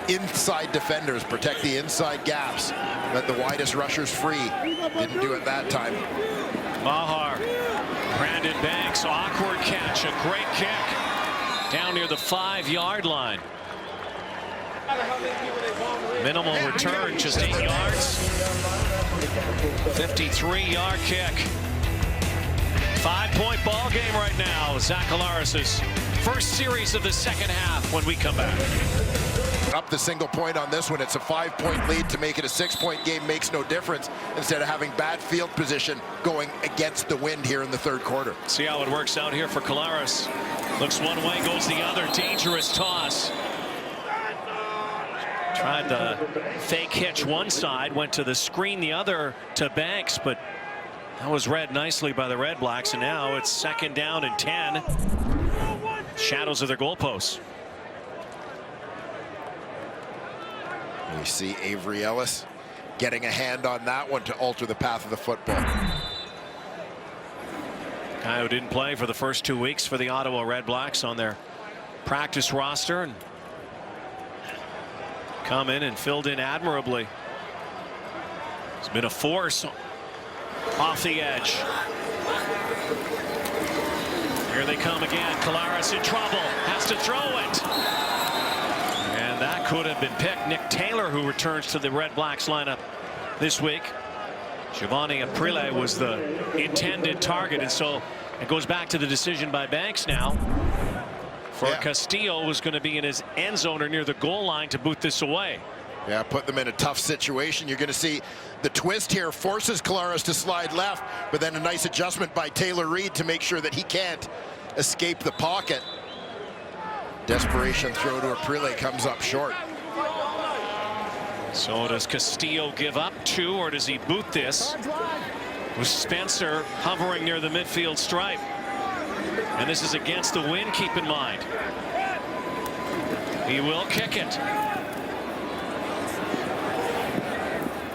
inside defenders, protect the inside gaps, let the widest rushers free. Didn't do it that time. Mahar, Brandon Banks, awkward catch, a great kick down near the 5-yard line. Minimal return, just 8 yards. 53-yard kick. 5-point ball game right now. Zach Alaris's first series of the 2nd half when we come back. Up the single point on this one. It's a 5-point lead. To make it a 6-point game makes no difference, instead of having bad field position going against the wind here in the 3rd quarter. See how it works out here for Collaros. Looks one way, goes the other. Dangerous toss. Tried the fake hitch one side, went to the screen the other to Banks, but that was read nicely by the Red Blacks, and now it's 2nd down and 10. Shadows of their goalposts. We see Avery Ellis getting a hand on that one to alter the path of the football. Guy who didn't play for the first 2 weeks for the Ottawa Red Blacks on their practice roster, and come in and filled in admirably. He's been a force off the edge. Here they come again. Collaros in trouble, has to throw it. And that could have been picked. Nick Taylor, who returns to the Red Blacks lineup this week. Giovanni Aprile was the intended target, and so it goes back to the decision by Banks now. For Castillo was going to be in his end zone or near the goal line to boot this away. Yeah, put them in a tough situation. You're going to see the twist here forces Collaros to slide left, but then a nice adjustment by Taylor Reed to make sure that he can't escape the pocket. Desperation throw to Aprile comes up short. So does Castillo give up 2, or does he boot this? With Spencer hovering near the midfield stripe. And this is against the wind, keep in mind. He will kick it.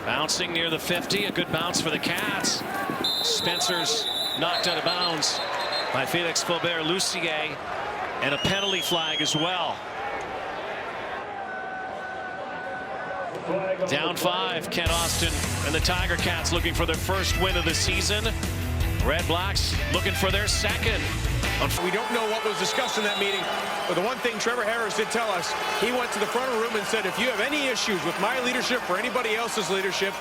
Bouncing near the 50, a good bounce for the Cats. Spencer's knocked out of bounds by Felix Faubert-Lucier, and a penalty flag as well. Down 5, Kent Austin and the Tiger Cats looking for their first win of the season. Red Blacks looking for their second. We don't know what was discussed in that meeting, but the one thing Trevor Harris did tell us, he went to the front of the room and said, if you have any issues with my leadership or anybody else's leadership,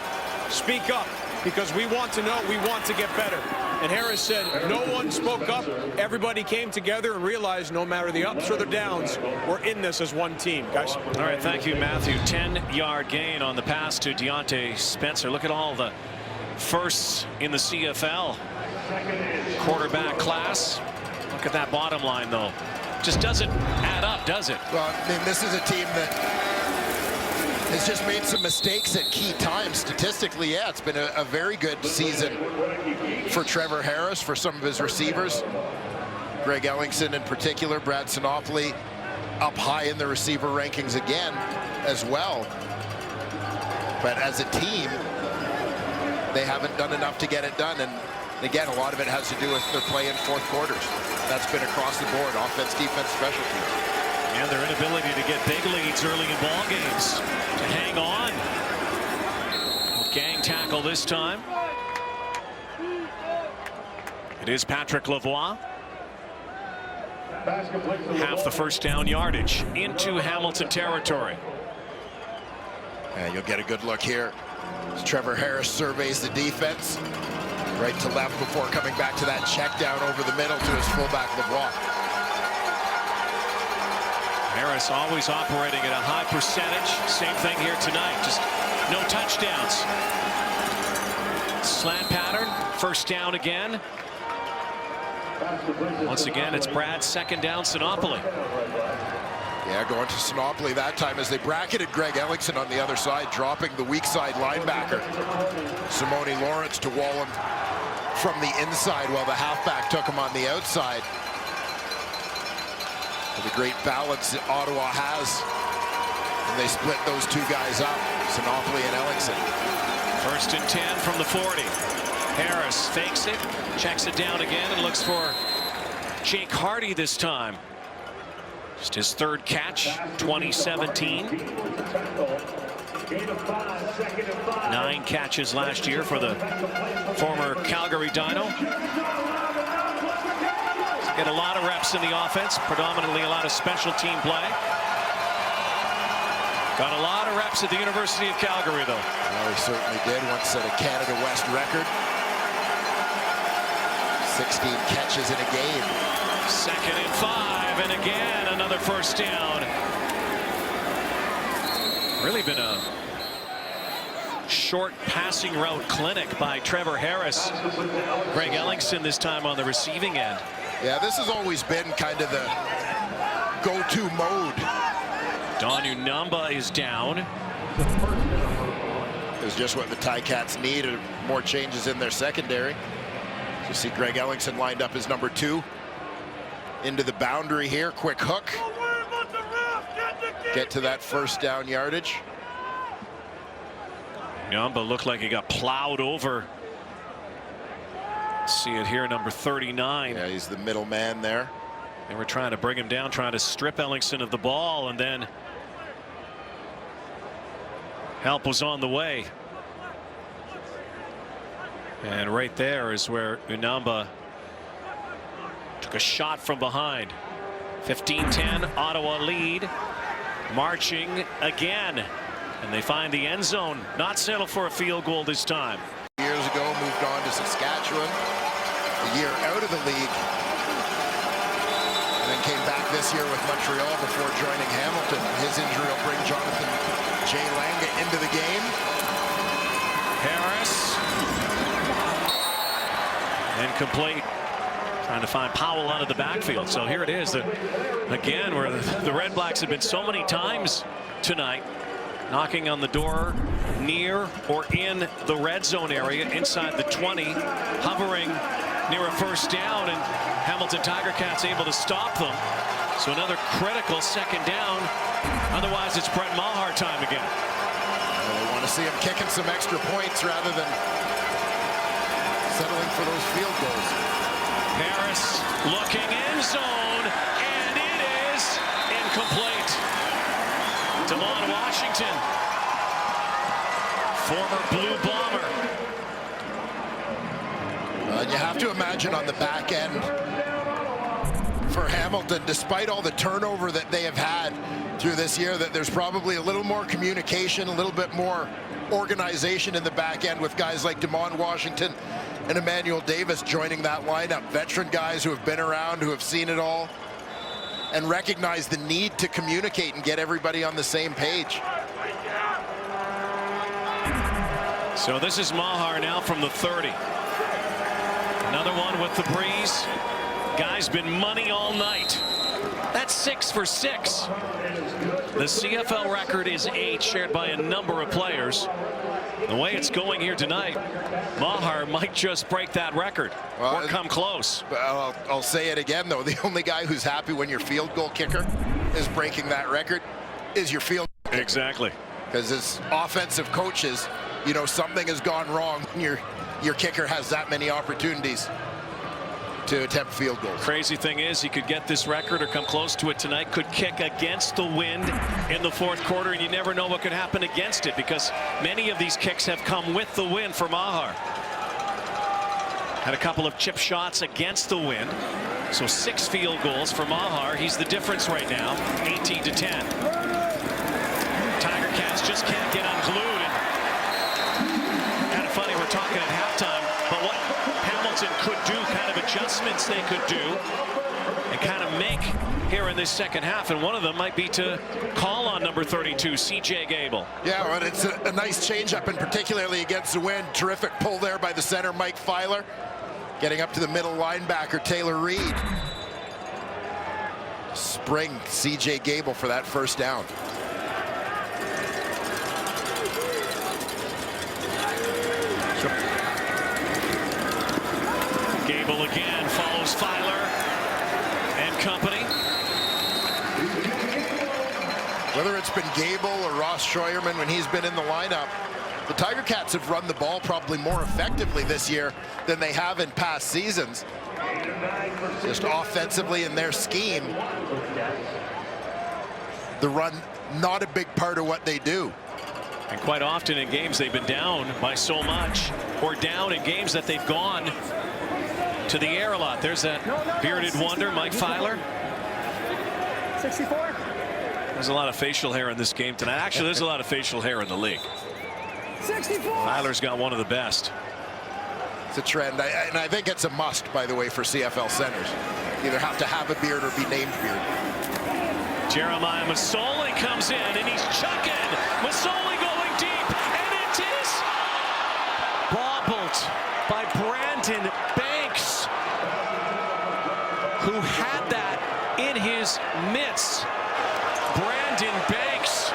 speak up, because we want to know, we want to get better. And Harris said no one spoke up. Everybody came together and realized no matter the ups or the downs, we're in this as one team, guys. All right, thank you, Matthew. 10-yard gain on the pass to Deontay Spencer. Look at all the firsts in the CFL quarterback class. Look at that bottom line, though. Just doesn't add up, does it? Well, I mean, this is a team that has just made some mistakes at key times. Statistically, yeah, it's been a very good season for Trevor Harris, for some of his receivers. Greg Ellingson in particular, Brad Sinopoli up high in the receiver rankings again as well. But as a team, they haven't done enough to get it done. And again, a lot of it has to do with their play in fourth quarters. That's been across the board, offense, defense, special teams. And their inability to get big leads early in ball games, to hang on. Gang tackle this time. It is Patrick Lavoie. Half the first down yardage into Hamilton territory. And you'll get a good look here as Trevor Harris surveys the defense. Right to left before coming back to that check down over the middle to his fullback Lavoie. Harris always operating at a high percentage. Same thing here tonight. Just no touchdowns. Slant pattern. First down again. Once again, it's Brad's second down, Sinopoli. Yeah, going to Sinopoli that time as they bracketed Greg Ellingson on the other side, dropping the weak side linebacker, Simone Lawrence, to wall him from the inside while the halfback took him on the outside. The great balance that Ottawa has, and they split those two guys up, Sinopoli and Ellingson. First and 10 from the 40. Harris fakes it, checks it down again, and looks for Jake Hardy this time. Just his third catch, 2017. 9 catches last year for the former Calgary Dino. Get a lot of reps in the offense, predominantly a lot of special team play. Got a lot of reps at the University of Calgary, though. Well, he certainly did. Once set a Canada West record. 16 catches in a game. Second and 5, and again another first down. Really been a short passing route clinic by Trevor Harris. Greg Ellingson this time on the receiving end. Yeah, this has always been kind of the go-to mode. Don Unamba is down. It's just what the Ticats need, more changes in their secondary. You see Greg Ellingson lined up as number 2. Into the boundary here, quick hook. Get to that first down yardage. Unamba looked like he got plowed over. See it here, number 39. Yeah, he's the middle man there. They were trying to bring him down, trying to strip Ellingson of the ball, and then help was on the way. And right there is where Unamba took a shot from behind. 15-10, Ottawa lead. Marching again. And they find the end zone. Not settle for a field goal this time. Years ago, moved on to Saskatchewan. A year out of the league. And then came back this year with Montreal before joining Hamilton. His injury will bring Jonathan J. Langa into the game. Harris. Incomplete. Trying to find Powell out of the backfield. So here it is. Again, where the Red Blacks have been so many times tonight, knocking on the door near or in the red zone area inside the 20, hovering near a first down, and Hamilton Tiger Cats able to stop them. So another critical second down. Otherwise, it's Brett Maher time again. Well, they want to see him kicking some extra points rather than settling for those field goals. Harris looking end zone, and it is incomplete. Damon Washington, former Blue Bomber. And you have to imagine on the back end for Hamilton, despite all the turnover that they have had through this year, that there's probably a little more communication, a little bit more organization in the back end with guys like Damon Washington and Emmanuel Davis joining that lineup. Veteran guys who have been around, who have seen it all, and recognize the need to communicate and get everybody on the same page. So this is Maher now from the 30. Another one with the breeze. Guy's been money all night. That's 6 for 6. The CFL record is 8, shared by a number of players. The way it's going here tonight, Maher might just break that record or come close. I'll say it again, though. The only guy who's happy when your field goal kicker is breaking that record is your field goal kicker. Exactly. Because as offensive coaches, you know something has gone wrong when your kicker has that many opportunities to attempt field goals. Crazy thing is, he could get this record or come close to it tonight, could kick against the wind in the fourth quarter, and you never know what could happen against it, because many of these kicks have come with the wind for Maher. Had a couple of chip shots against the wind, so 6 field goals for Maher. He's the difference right now, 18-10. Tiger Cats just can't get unglued, and kind of funny, we're talking at halftime, but what Hamilton could do, kind of adjustments they could do and kind of make here in this second half, and one of them might be to call on number 32, CJ Gable. Yeah, well, it's a nice changeup, and particularly against the wind. Terrific pull there by the center, Mike Filer, getting up to the middle linebacker, Taylor Reed. Spring CJ Gable for that first down. Gable again follows Filer and company. Whether it's been Gable or Ross Scheuerman when he's been in the lineup, the Tiger Cats have run the ball probably more effectively this year than they have in past seasons. Just offensively in their scheme, the run not a big part of what they do. And quite often in games they've been down by so much, or down in games that they've gone to the air a lot. There's that bearded wonder, Mike Filer. 64. There's a lot of facial hair in this game tonight. Actually, there's a lot of facial hair in the league. 64. Filer's got one of the best. It's a trend, and I think it's a must, by the way, for CFL centers. Either have to have a beard or be named beard. Jeremiah Masoli comes in, and he's chucking. Masoli going deep, and it is bobbled by Brandon Banks, who had that in his midst. Brandon Banks,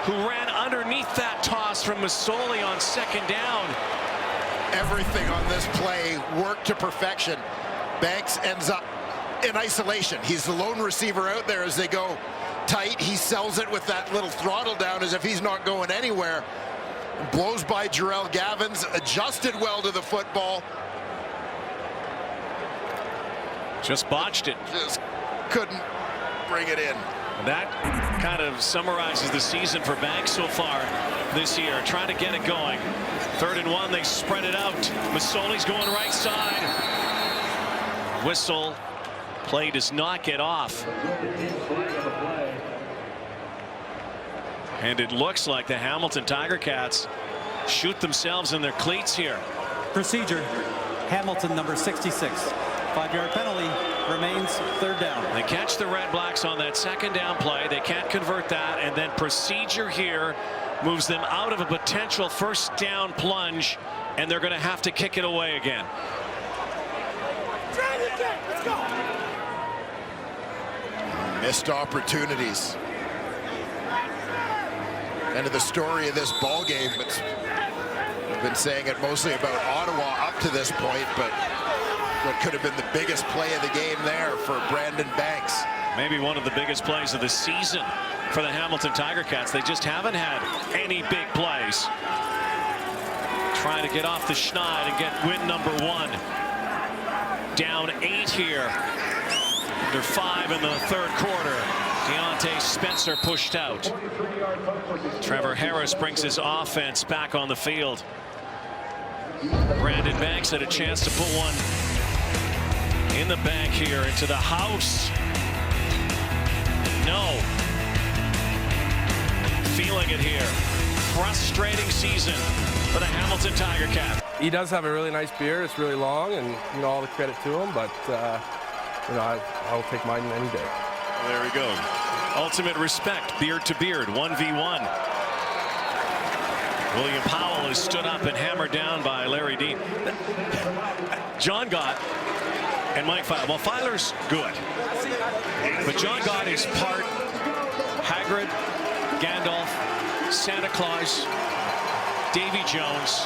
who ran underneath that toss from Masoli on second down. Everything on this play worked to perfection. Banks ends up in isolation. He's the lone receiver out there as they go tight. He sells it with that little throttle down as if he's not going anywhere. Blows by Jarrell Gavins, adjusted well to the football. Just botched it. Just couldn't bring it in. That kind of summarizes the season for Banks so far this year. Trying to get it going. 3rd and 1, they spread it out. Masoli's going right side. Whistle. Play does not get off. And it looks like the Hamilton Tiger Cats shoot themselves in their cleats here. Procedure. Hamilton, number 66. 5-yard penalty. Remains 3rd down. They catch the Red Blacks on that second down play. They can't convert that, and then procedure here moves them out of a potential first down plunge, and they're going to have to kick it away again. Missed opportunities. End of the story of this ball game. We've been saying it mostly about Ottawa up to this point, but what could have been the biggest play of the game there for Brandon Banks. Maybe one of the biggest plays of the season for the Hamilton Tiger Cats. They just haven't had any big plays. Trying to get off the schneid and get win number 1. Down 8 here. Under 5 in the third quarter. Deontay Spencer pushed out. Trevor Harris brings his offense back on the field. Brandon Banks had a chance to put one in the bank here into the house. No. Feeling it here. Frustrating season for the Hamilton Tiger Cat. He does have a really nice beard. It's really long, and all the credit to him. But I'll take mine any day. Well, there we go. Ultimate respect, beard to beard, 1v1. William Powell is stood up and hammered down by Larry Dean. John Gott and Mike Filer. Well, Filer's good, but John Gott is part Hagrid, Gandalf, Santa Claus, Davy Jones.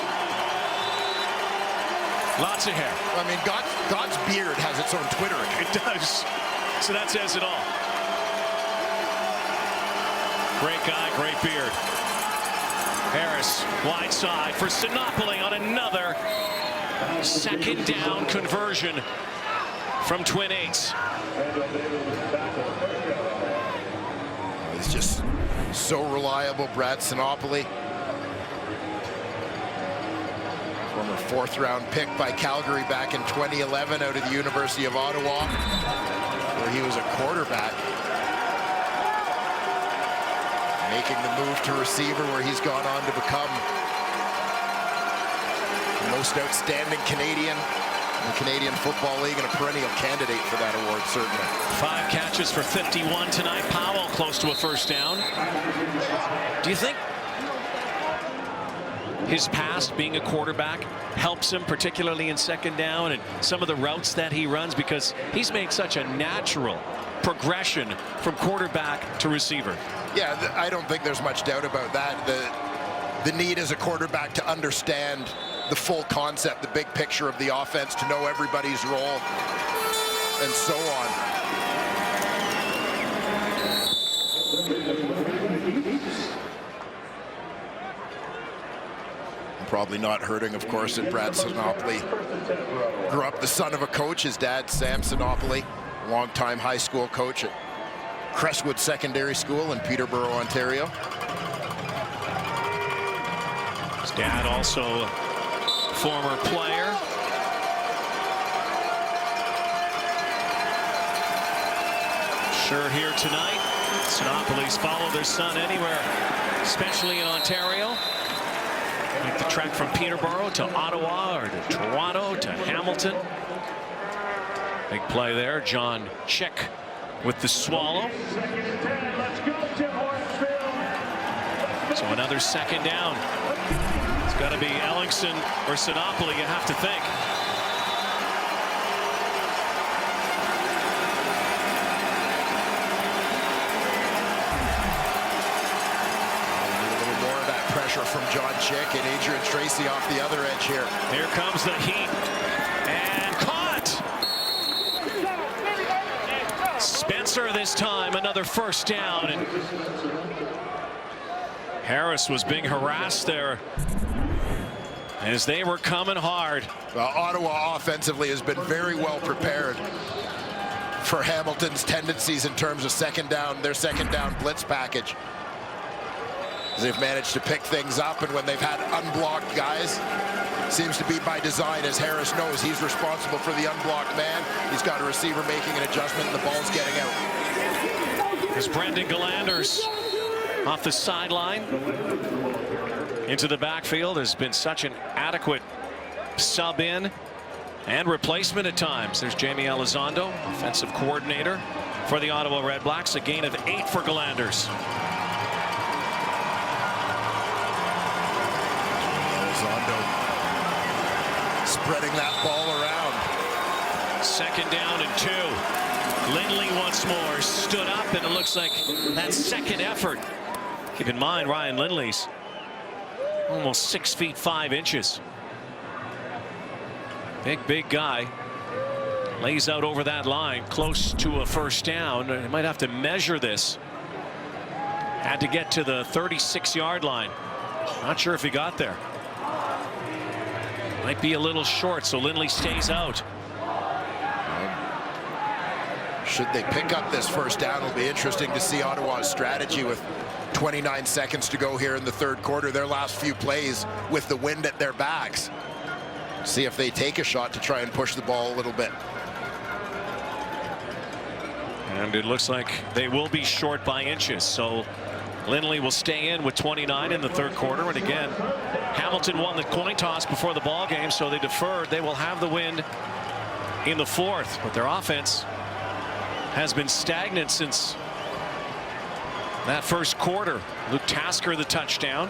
Lots of hair. I mean, Gott's beard has its own Twitter account. It does. So that says it all. Great guy, great beard. Harris, wide side for Sinopoli on another second down conversion from Twin Eights. He's just so reliable, Brad Sinopoli. Former 4th-round pick by Calgary back in 2011 out of the University of Ottawa, where he was a quarterback. Making the move to receiver, where he's gone on to become the most outstanding Canadian in the Canadian Football League and a perennial candidate for that award, certainly. 5 catches for 51 tonight. Powell close to a first down. Do you think his past being a quarterback helps him, particularly in second down and some of the routes that he runs, because he's made such a natural progression from quarterback to receiver? Yeah, I don't think there's much doubt about that. The need as a quarterback to understand the full concept, the big picture of the offense, to know everybody's role, and so on. Probably not hurting, of course, that Brad Sinopoli grew up the son of a coach. His dad, Sam Sinopoli, longtime high school coach at Crestwood Secondary School in Peterborough, Ontario. His dad also a former player. Sure here tonight. Sinopolis follow their son anywhere, especially in Ontario. Make the trek from Peterborough to Ottawa or to Toronto to Hamilton. Big play there. John Chick with the swallow. So another second down. It's got to be Ellingson or Sinopoli, you have to think. From John Chick and Adrian Tracy off the other edge here. Here comes the heat. And caught! Spencer this time, another first down. And Harris was being harassed there as they were coming hard. Ottawa offensively has been very well prepared for Hamilton's tendencies in terms of their second down blitz package. They've managed to pick things up, and when they've had unblocked guys, seems to be by design, as Harris knows he's responsible for the unblocked man. He's got a receiver making an adjustment, and the ball's getting out. As Brendan Galanders off the sideline into the backfield has been such an adequate sub in and replacement at times. There's Jamie Elizondo, offensive coordinator for the Ottawa REDBLACKS. A gain of 8 for Galanders. Spreading that ball around. Second down and 2. Lindley once more stood up, and it looks like that second effort. Keep in mind, Ryan Lindley's almost 6 feet 5 inches. Big guy. Lays out over that line, close to a first down. They might have to measure this. Had to get to the 36-yard line. Not sure if he got there. Might be a little short, so Lindley stays out. Should they pick up this first down, it'll be interesting to see Ottawa's strategy with 29 seconds to go here in the third quarter. Their last few plays with the wind at their backs. See if they take a shot to try and push the ball a little bit. And it looks like they will be short by inches. So Lindley will stay in with 29 in the third quarter. And again, Hamilton won the coin toss before the ball game, so they deferred. They will have the wind in the fourth, but their offense has been stagnant since that first quarter. Luke Tasker the touchdown.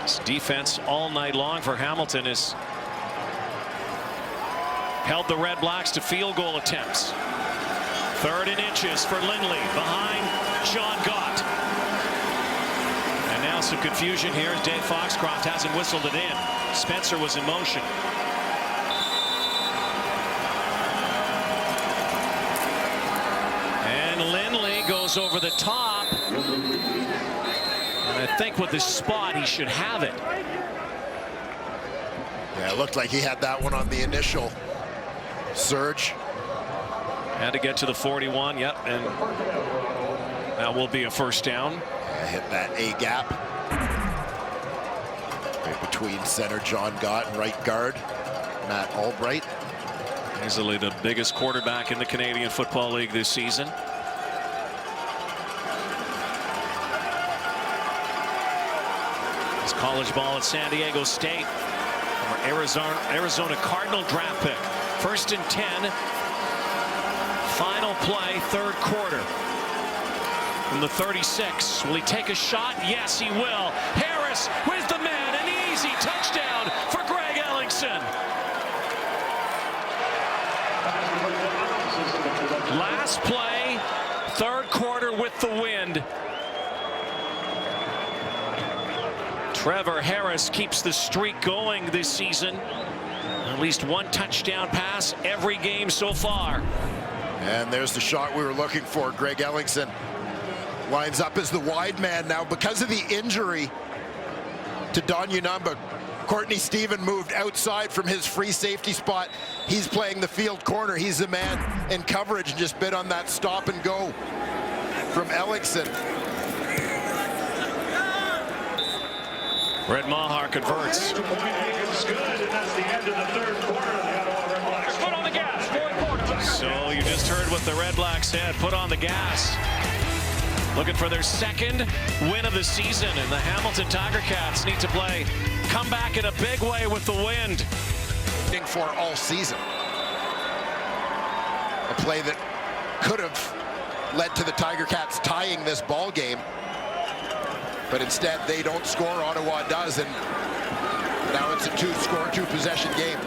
This defense all night long for Hamilton has held the Red Blacks to field goal attempts. 3rd and inches for Lindley behind John Gott. And now some confusion here as Dave Foxcroft hasn't whistled it in. Spencer was in motion. And Lindley goes over the top. And I think with this spot he should have it. Yeah, it looked like he had that one on the initial surge. Had to get to the 41, yep, and that will be a first down. Hit that A gap. Right between center John Gott and right guard Matt Albright. Easily the biggest quarterback in the Canadian Football League this season. It's college ball at San Diego State. Arizona Cardinal draft pick. 1st and 10. Final play, third quarter. From the 36. Will he take a shot? Yes, he will. Harris with the man. An easy touchdown for Greg Ellingson. Last play, third quarter with the wind. Trevor Harris keeps the streak going this season. At least one touchdown pass every game so far. And there's the shot we were looking for. Greg Ellingson lines up as the wide man now because of the injury to Don Unumba. Courtney Stephen moved outside from his free safety spot. He's playing the field corner. He's the man in coverage and just bit on that stop and go from Ellingson. Red Maher converts. It's good, and that's the end of the third quarter. The Ottawa Red Blacks foot on the gas. Fourth quarter. So you just heard what the Red Blacks said. Put on the gas. Looking for their second win of the season, and the Hamilton Tiger Cats need to come back in a big way with the wind. For all season. A play that could have led to the Tiger Cats tying this ball game. But instead they don't score. Ottawa does, and now it's a two possession game.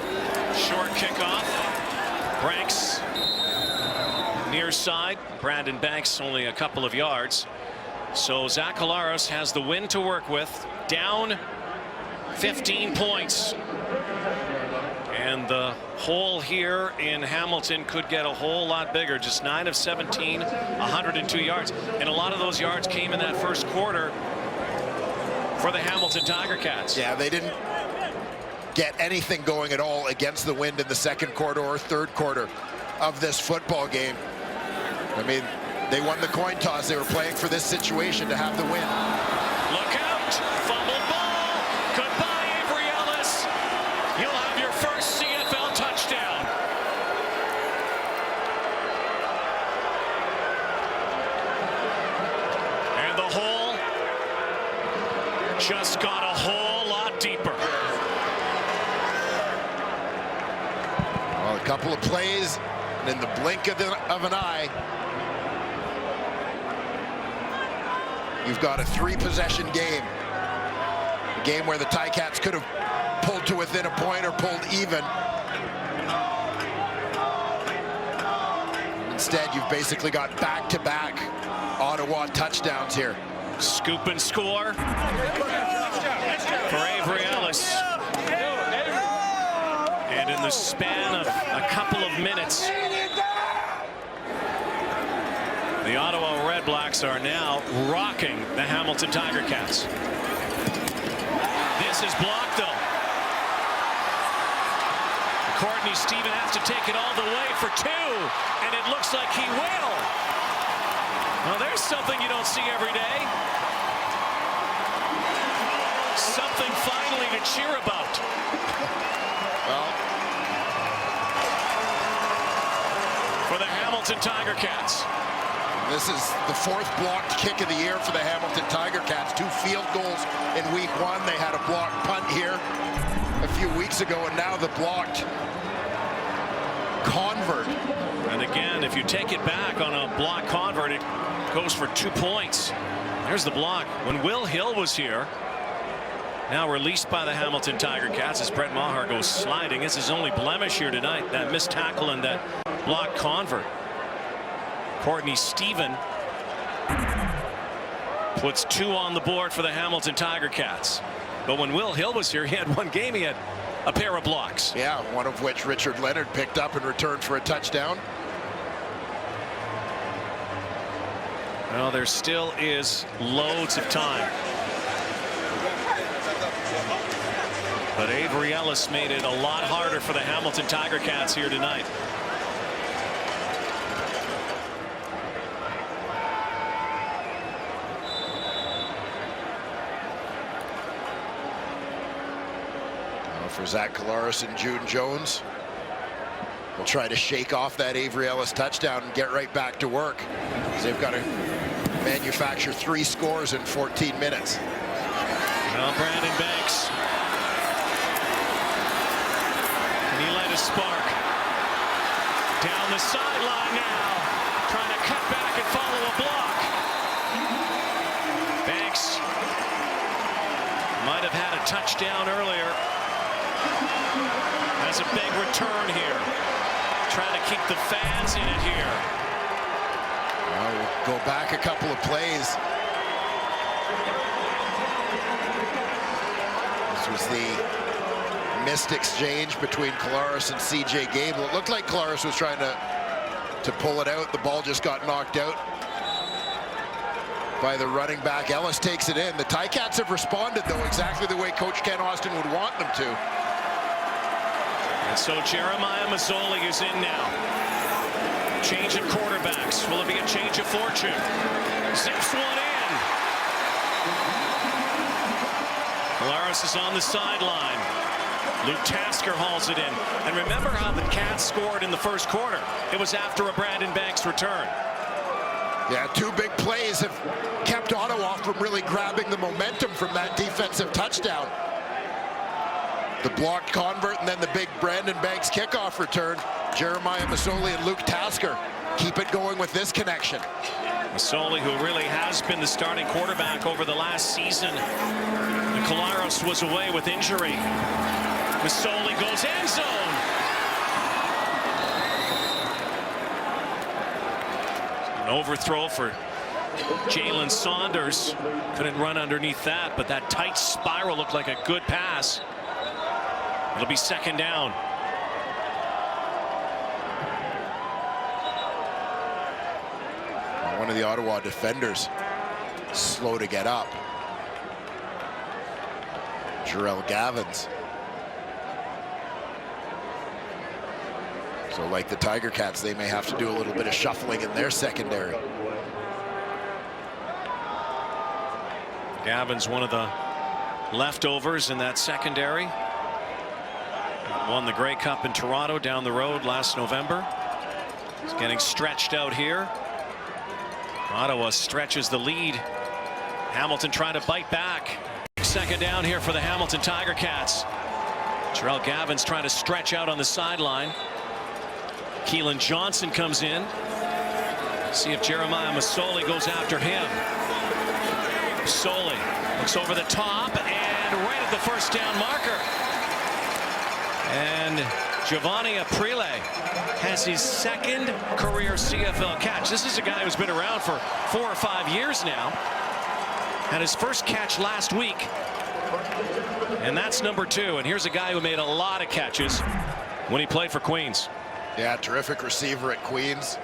Short kickoff. Branks near side. Brandon Banks only a couple of yards. So Zach Alaros has the win to work with. Down 15 points. And the hole here in Hamilton could get a whole lot bigger. Just 9 of 17, 102 yards. And a lot of those yards came in that first quarter for the Hamilton Tiger Cats. Yeah, they didn't get anything going at all against the wind in the second quarter or third quarter of this football game. I mean, they won the coin toss. They were playing for this situation to have the win. Look out! Fumbled ball! Goodbye, Avery Ellis! You'll have your first CFL touchdown. And the hole just got a whole lot deeper. Well, a couple of plays, and in the blink of an eye, you've got a 3-possession game. A game where the Ticats could have pulled to within a point or pulled even. Instead, you've basically got back-to-back Ottawa touchdowns here. Scoop and score for Avery Ellis. And in the span of a couple of minutes, the Ottawa REDBLACKS are now rocking the Hamilton Tiger Cats. This is blocked, though. Courtney Stephen has to take it all the way for two, and it looks like he will. Well, there's something you don't see every day. Something finally to cheer about. Well, for the Hamilton Tiger Cats. this is the fourth blocked kick of the year for the Hamilton Tiger Cats. 2 field goals in week 1. They had a blocked punt here a few weeks ago, and now the blocked convert. And again, if you take it back on a block convert, it goes for 2 points. There's the block. When Will Hill was here, now released by the Hamilton Tiger Cats as Brett Maher goes sliding. It's his only blemish here tonight, that missed tackle and that block convert. Courtney Stephen puts 2 on the board for the Hamilton Tiger Cats. But when Will Hill was here, he had 1 game, he had a pair of blocks. Yeah, one of which Richard Leonard picked up in return for a touchdown. Well, there still is loads of time. But Avery Ellis made it a lot harder for the Hamilton Tiger Cats here tonight. For Zach Collaros and June Jones, will try to shake off that Avery Ellis touchdown and get right back to work, because they've got to manufacture 3 scores in 14 minutes. Well, Brandon Banks, and he let a spark down the sideline now, trying to cut back and follow a block. Banks might have had a touchdown earlier. Has a big return here. Trying to keep the fans in it here. We'll go back a couple of plays. This was the missed exchange between Collaros and CJ Gable. It looked like Collaros was trying to pull it out. The ball just got knocked out by the running back. Ellis takes it in. The Ticats have responded, though, exactly the way Coach Ken Austin would want them to. And so Jeremiah Mazzoli is in now. Change of quarterbacks. Will it be a change of fortune? Zips one in. Collaros is on the sideline. Luke Tasker hauls it in. And remember how the Cats scored in the first quarter. It was after a Brandon Banks return. Yeah, 2 big plays have kept Ottawa from really grabbing the momentum from that defensive touchdown. The blocked convert and then the big Brandon Banks kickoff return. Jeremiah Mazzoli and Luke Tasker keep it going with this connection. Mazzoli, who really has been the starting quarterback over the last season. And Collaros was away with injury. Mazzoli goes end zone. An overthrow for Jalen Saunders. Couldn't run underneath that, but that tight spiral looked like a good pass. It'll be second down. One of the Ottawa defenders slow to get up. Jarrell Gavins. So like the Tiger Cats, they may have to do a little bit of shuffling in their secondary. Gavins, one of the leftovers in that secondary. Won the Grey Cup in Toronto down the road last November. He's getting stretched out here. Ottawa stretches the lead. Hamilton trying to bite back. Second down here for the Hamilton Tiger Cats. Jarrell Gavins trying to stretch out on the sideline. Keelan Johnson comes in. See if Jeremiah Mazzoli goes after him. Mazzoli looks over the top and right at the first down marker. And Giovanni Aprile has his second career CFL catch. This is a guy who's been around for 4 or 5 years now. Had his first catch last week. And that's number 2. And here's a guy who made a lot of catches when he played for Queens. Yeah, terrific receiver at Queens.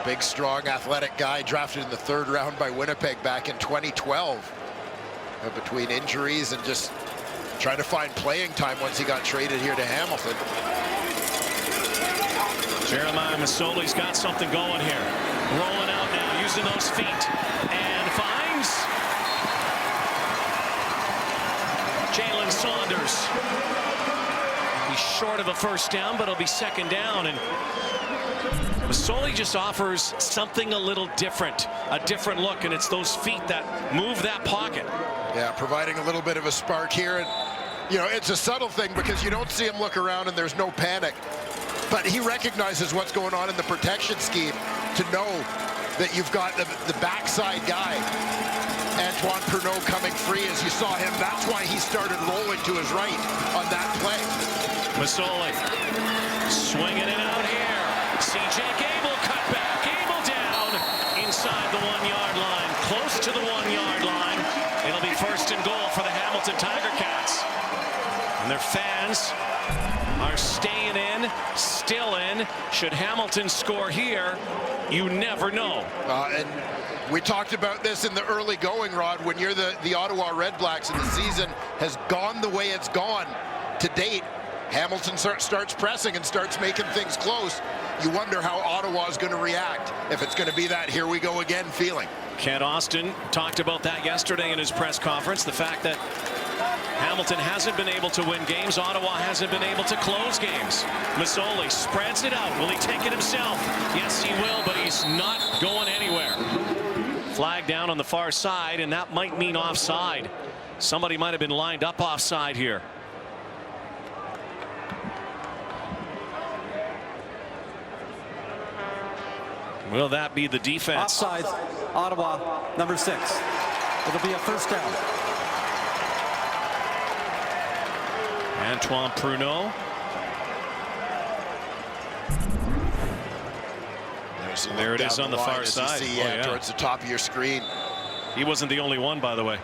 Big, strong, athletic guy, drafted in the 3rd round by Winnipeg back in 2012. Between injuries and just trying to find playing time once he got traded here to Hamilton. Jeremiah Masoli's got something going here. Rolling out now, using those feet. And finds Jalen Saunders. He's short of a first down, but it'll be 2nd down. And Masoli just offers something a little different, a different look, and it's those feet that move that pocket. Yeah, providing a little bit of a spark here. And, you know, it's a subtle thing because you don't see him look around and there's no panic. But he recognizes what's going on in the protection scheme to know that you've got the backside guy, Antoine Pruneau, coming free. As you saw him, that's why he started rolling to his right on that play. Masoli swinging it out here. C.J. Gable cut back. Gable down inside the 1-yard line, close to the 1-yard line. It'll be 1st and goal for the Hamilton Tiger Cats. And their fans are staying in, still in. Should Hamilton score here, you never know. And we talked about this in the early going, Rod, when you're the Ottawa REDBLACKS and the season has gone the way it's gone to date. Hamilton starts pressing and starts making things close. You wonder how Ottawa is going to react, if it's going to be that here we go again feeling. Kent Austin talked about that yesterday in his press conference, the fact that Hamilton hasn't been able to win games. Ottawa hasn't been able to close games. Masoli spreads it out. Will he take it himself? Yes, he will, but he's not going anywhere. Flag down on the far side, and that might mean offside. Somebody might have been lined up offside here. Will that be the defense? Offsides, Ottawa, number 6. It'll be a 1st down. Antoine Pruneau. There it is on the far side. See, yeah, towards the top of your screen. He wasn't the only one, by the way.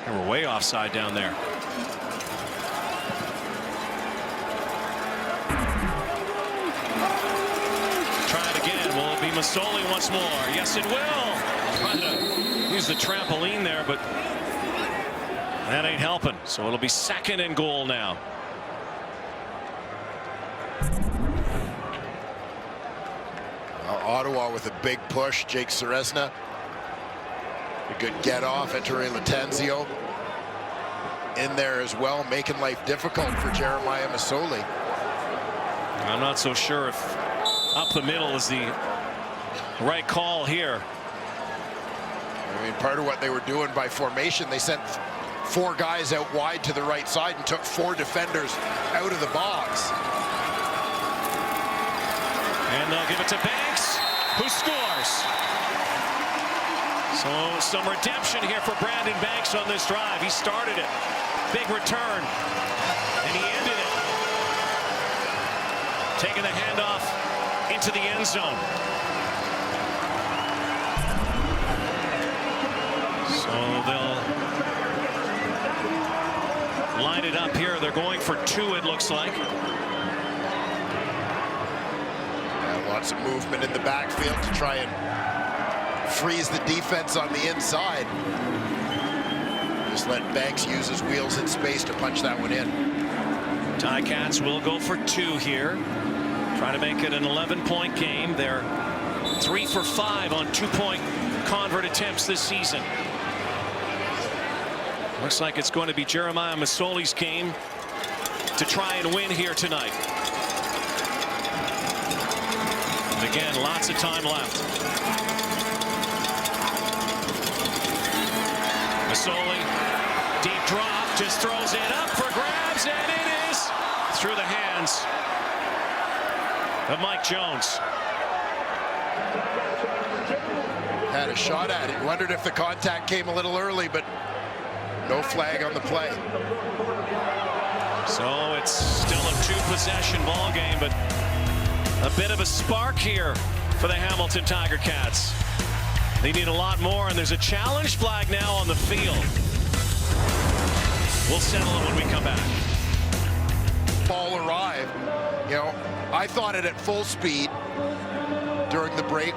They were way offside down there. Try it again. Will it be Masoli once more? Yes, it will. Trying to use the trampoline there, but that ain't helping. So it'll be 2nd and goal now. Ottawa with a big push. Jake Ceresna. A good get off. Ettore Latanzio in there as well, making life difficult for Jeremiah Masoli. I'm not so sure if up the middle is the right call here. I mean, part of what they were doing by formation, they sent 4 guys out wide to the right side and took 4 defenders out of the box. And they'll give it to Banks, who scores. So some redemption here for Brandon Banks on this drive. He started it. Big return. And he ended it. Taking the handoff into the end zone. So they'll line it up here. They're going for 2, it looks like. Lots of movement in the backfield to try and freeze the defense on the inside. Just let Banks use his wheels in space to punch that one in. Ticats will go for 2 here. Try to make it an 11-point game. They're 3 for 5 on 2-point convert attempts this season. Looks like it's going to be Jeremiah Masoli's game to try and win here tonight. And again, lots of time left. Masoli, deep drop, just throws it up for grabs, and it is through the hands of Mike Jones. Had a shot at it. Wondered if the contact came a little early, but no flag on the play. So it's still a 2-possession ball game, but a bit of a spark here for the Hamilton Tiger Cats. They need a lot more, and there's a challenge flag now on the field. We'll settle it when we come back. Ball arrived. You know, I thought it at full speed during the break.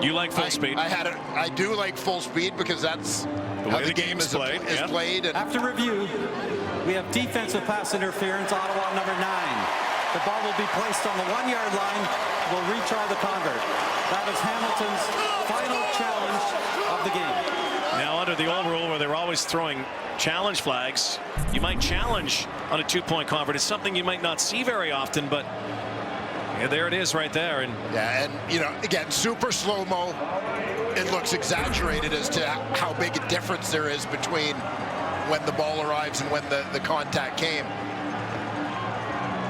You like full speed? I do like full speed because that's how the game is played. And after review, we have defensive pass interference, Ottawa number 9. The ball will be placed on the 1-yard line. Will retry the convert. That is Hamilton's final challenge of the game. Now, under the old rule where they're always throwing challenge flags, you might challenge on a 2-point convert. It's something you might not see very often, but yeah, there it is right there. And yeah, and you know, again, super slow-mo. It looks exaggerated as to how big a difference there is between when the ball arrives and when the contact came.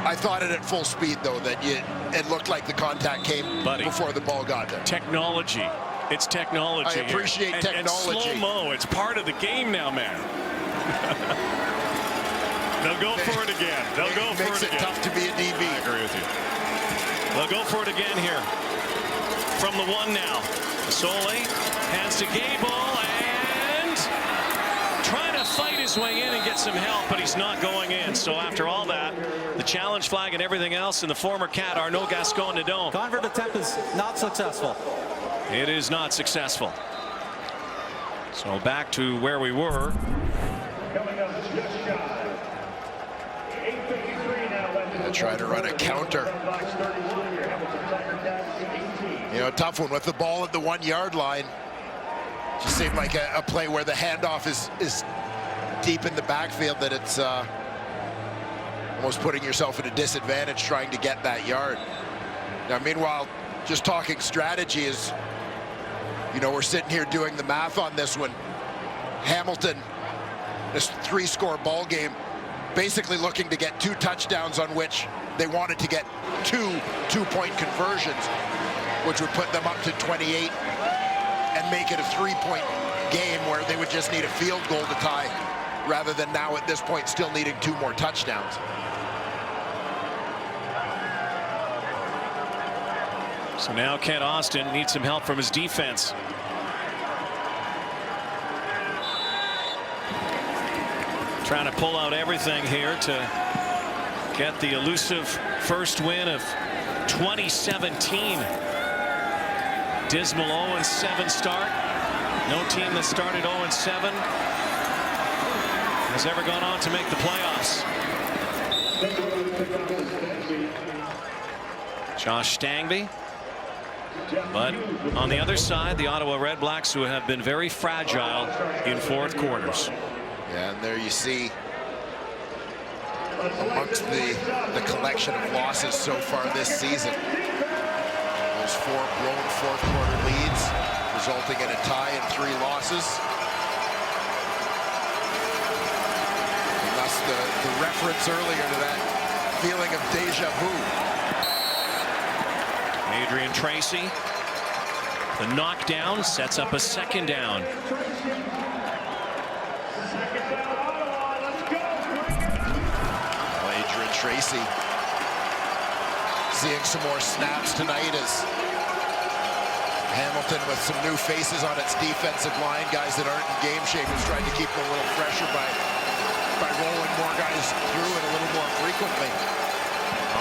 I thought it at full speed, though, that it looked like the contact came before the ball got there. Technology. It's technology. I appreciate technology. And slow-mo, it's part of the game now, man. They'll go for it again. They'll go for it again. Makes it tough to be a DB. I agree with you. They'll go for it again here. From the 1 now. Solé hands to Gable and trying to fight his way in and get some help, but he's not going in. So after all that, the challenge flag and everything else, and the former Cat Arnaud Gascon-Nadon. Convert attempt is not successful. It is not successful. So back to where we were. Try to run a counter. You know, tough one with the ball at the 1-yard line. Just seemed like a play where the handoff is deep in the backfield, that it's almost putting yourself at a disadvantage trying to get that yard. Now, meanwhile, just talking strategy is, you know, we're sitting here doing the math on this one. Hamilton, this 3-score ball game, basically looking to get 2 touchdowns on which they wanted to get 2 2-point conversions, which would put them up to 28 and make it a 3-point game where they would just need a field goal to tie, rather than now at this point still needing 2 more touchdowns. So now Kent Austin needs some help from his defense. Trying to pull out everything here to get the elusive first win of 2017. Dismal 0-7 start. No team that started 0-7 has ever gone on to make the playoffs. Josh Stangby. But on the other side, the Ottawa REDBLACKS, who have been very fragile in 4th quarters. Yeah, and there you see amongst the collection of losses so far this season, those 4 blown 4th quarter leads resulting in a tie and 3 losses. And thus the reference earlier to that feeling of deja vu. Adrian Tracy, the knockdown sets up a 2nd down. Adrian Tracy seeing some more snaps tonight as Hamilton with some new faces on its defensive line, guys that aren't in game shape, is trying to keep them a little fresher by rolling more guys through it a little more frequently.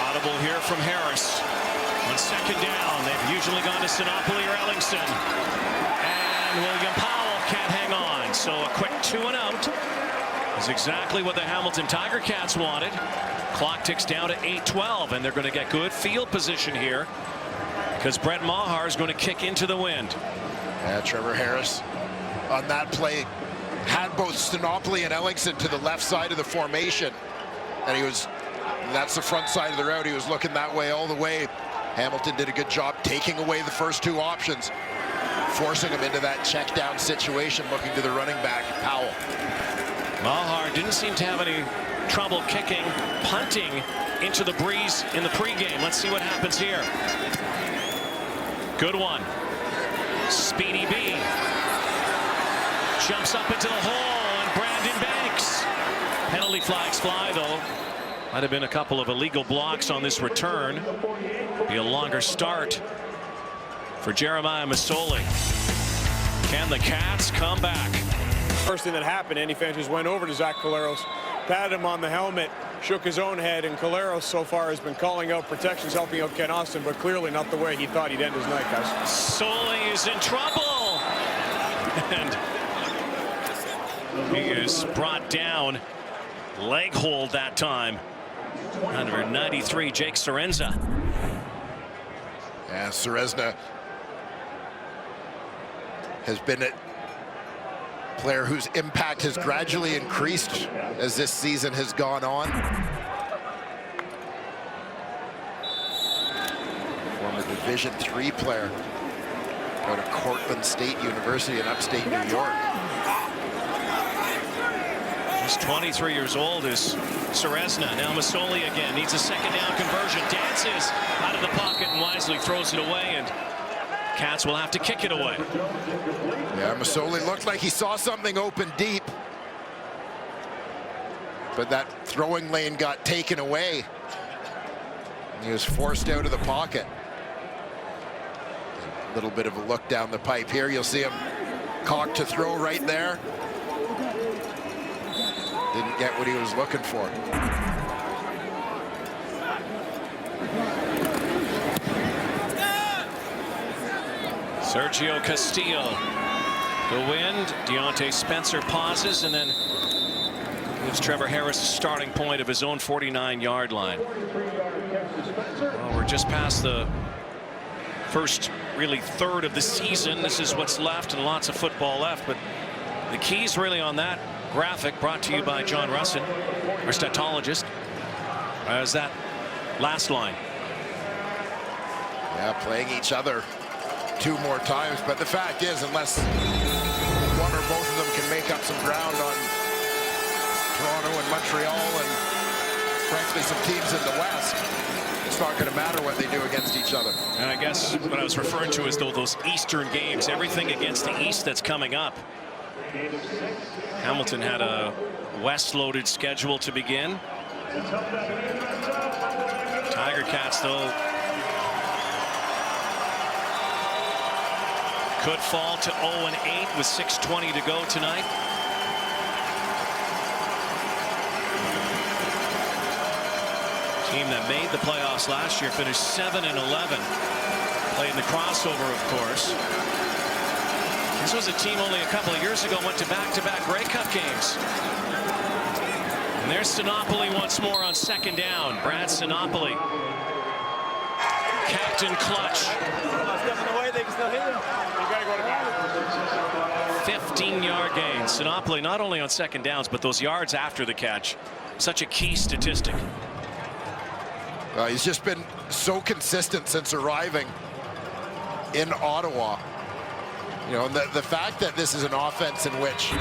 Audible here from Harris. On 2nd down, they've usually gone to Sinopoli or Ellingson. And William Powell can't hang on. So a quick 2-and-out is exactly what the Hamilton Tiger Cats wanted. Clock ticks down to 8:12, and they're going to get good field position here because Brett Maher is going to kick into the wind. Yeah, Trevor Harris on that play had both Sinopoli and Ellingson to the left side of the formation, and that's the front side of the route. He was looking that way all the way. Hamilton did a good job taking away the first 2 options, forcing him into that check down situation, looking to the running back, Powell. Maher didn't seem to have any trouble kicking, punting into the breeze in the pregame. Let's see what happens here. Good one. Speedy B jumps up into the hole, and Brandon Banks Penalty flags fly, though. Might have been a couple of illegal blocks on this return. Be a longer start for Jeremiah Masoli. Can the Cats come back? First thing that happened, Andy Fanches went over to Zach Collaros, patted him on the helmet, shook his own head, and Collaros so far has been calling out protections, helping out Ken Austin, but clearly not the way he thought he'd end his night, guys. Masoli is in trouble. And he is brought down. Leg hold that time. Number 93, Jake Cerenza. Yeah, Ceresna has been a player whose impact has gradually increased as this season has gone on. Former Division III player out of Cortland State University in upstate New York. He's 23 years old, is Ceresna. Now Masoli again needs a second down conversion. Dances out of the pocket and wisely throws it away, and Cats will have to kick it away. Yeah, Masoli looked like he saw something open deep, but that throwing lane got taken away. And he was forced out of the pocket. A little bit of a look down the pipe here. You'll see him cock to throw right there. Didn't get what he was looking for. Sergio Castillo. The wind. Deontay Spencer pauses and then gives Trevor Harris a starting point of his own 49-yard line. Well, we're just past the first really third of the season. This is what's left and lots of football left, but the key's really on that graphic brought to you by John Russin, our statologist, as that last line. Yeah, playing each other 2 more times, but the fact is, unless one or both of them can make up some ground on Toronto and Montreal and frankly some teams in the West, it's not going to matter what they do against each other. And I guess what I was referring to is those Eastern games, everything against the East that's coming up. Hamilton had a West-loaded schedule to begin. Tiger Cats, though, could fall to 0-8 with 6:20 to go tonight. Team that made the playoffs last year finished 7-11. Played in the crossover, of course. This was a team only a couple of years ago went to back-to-back Grey Cup games. And there's Sinopoli once more on second down. Brad Sinopoli. Captain clutch. 15-yard gain. Sinopoli not only on second downs, but those yards after the catch. Such a key statistic. He's just been so consistent since arriving in Ottawa. You know, the fact that this is an offense in which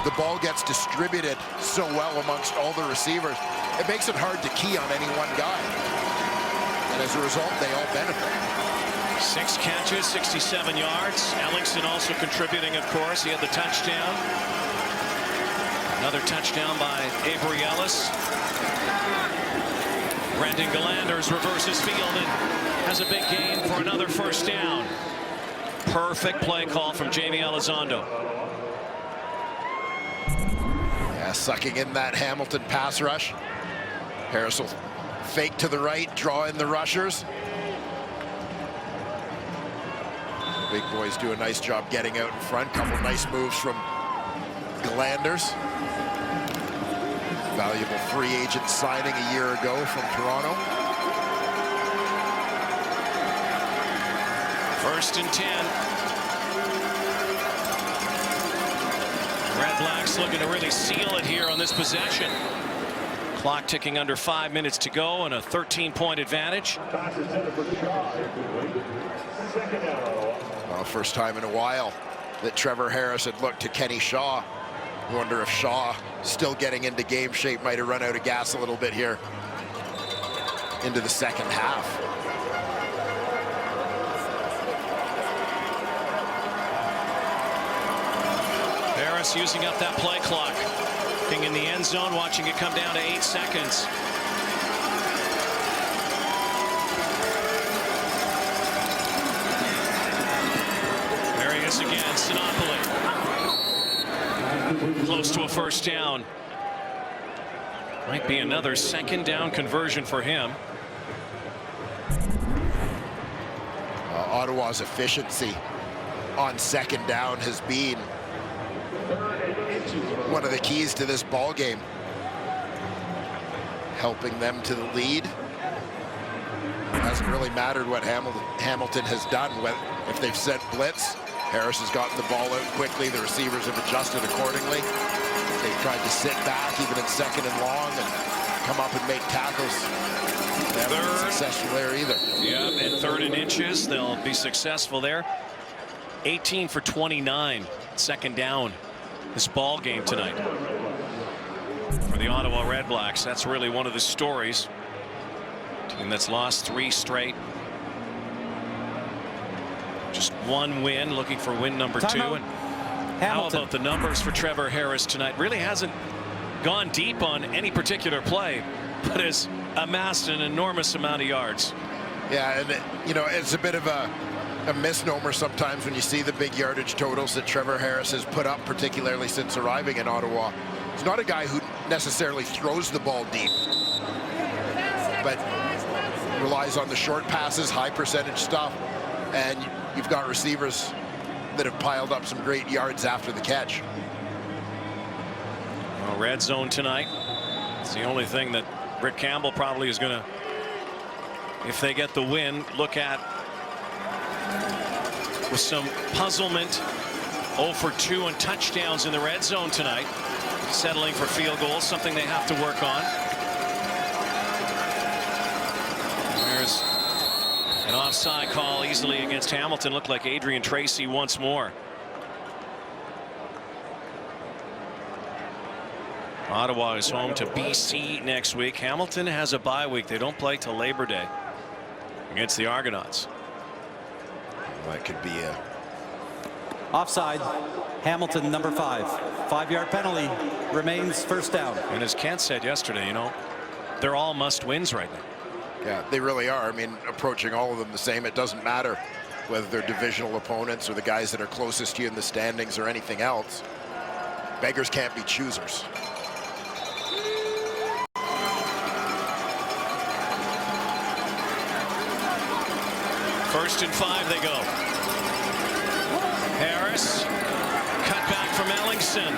the ball gets distributed so well amongst all the receivers, it makes it hard to key on any one guy. And as a result, they all benefit. 6 catches, 67 yards. Ellingson also contributing, of course. He had the touchdown. Another touchdown by Avery Ellis. Brendan Galanders reverses field and has a big gain for another first down. Perfect play call from Jamie Elizondo. Yeah, sucking in that Hamilton pass rush. Harris will fake to the right, draw in the rushers. The big boys do a nice job getting out in front. Couple nice moves from Galanders. Valuable free agent signing a year ago from Toronto. 1st and 10. REDBLACKS looking to really seal it here on this possession. Clock ticking under 5 minutes to go and a 13-point advantage. Well, first time in a while that Trevor Harris had looked to Kenny Shaw. I wonder if Shaw, still getting into game shape, might have run out of gas a little bit here into the second half. Harris using up that play clock. Looking in the end zone, watching it come down to 8 seconds. There he is again, Sinopoli. Close to a first down. Might be another second down conversion for him. Ottawa's efficiency on second down has been one of the keys to this ball game, helping them to the lead. It hasn't really mattered what Hamilton has done. If they've sent blitz, Harris has gotten the ball out quickly. The receivers have adjusted accordingly. They've tried to sit back even in second and long and come up and make tackles. They haven't been successful there either. Yeah, and 3rd and inches, they'll be successful there. 18 for 29, second down this ball game tonight for the Ottawa REDBLACKS. That's really one of the stories. Team that's lost 3 straight. Just 1 win, looking for win number 2. And how about the numbers for Trevor Harris tonight? Really hasn't gone deep on any particular play, but has amassed an enormous amount of yards. Yeah, and you know, it's a bit of a misnomer sometimes when you see the big yardage totals that Trevor Harris has put up, particularly since arriving in Ottawa. He's not a guy who necessarily throws the ball deep, but relies on the short passes, high percentage stuff, and you've got receivers that have piled up some great yards after the catch. Well, red zone tonight. It's the only thing that Rick Campbell probably is going to, if they get the win, look at with some puzzlement. 0 for 2 and touchdowns in the red zone tonight. Settling for field goals, something they have to work on. There's an offside call easily against Hamilton. Looked like Adrian Tracy once more. Ottawa is home to BC next week. Hamilton has a bye week. They don't play till Labor Day against the Argonauts. That could be a offside. Hamilton, number 5. 5-yard penalty, remains first down. And as Kent said yesterday, you know, they're all must wins right now. Yeah, they really are. I mean, approaching all of them the same. It doesn't matter whether they're divisional opponents or the guys that are closest to you in the standings or anything else. Beggars can't be choosers. First and 5 they go. Harris, cut back from Ellingson,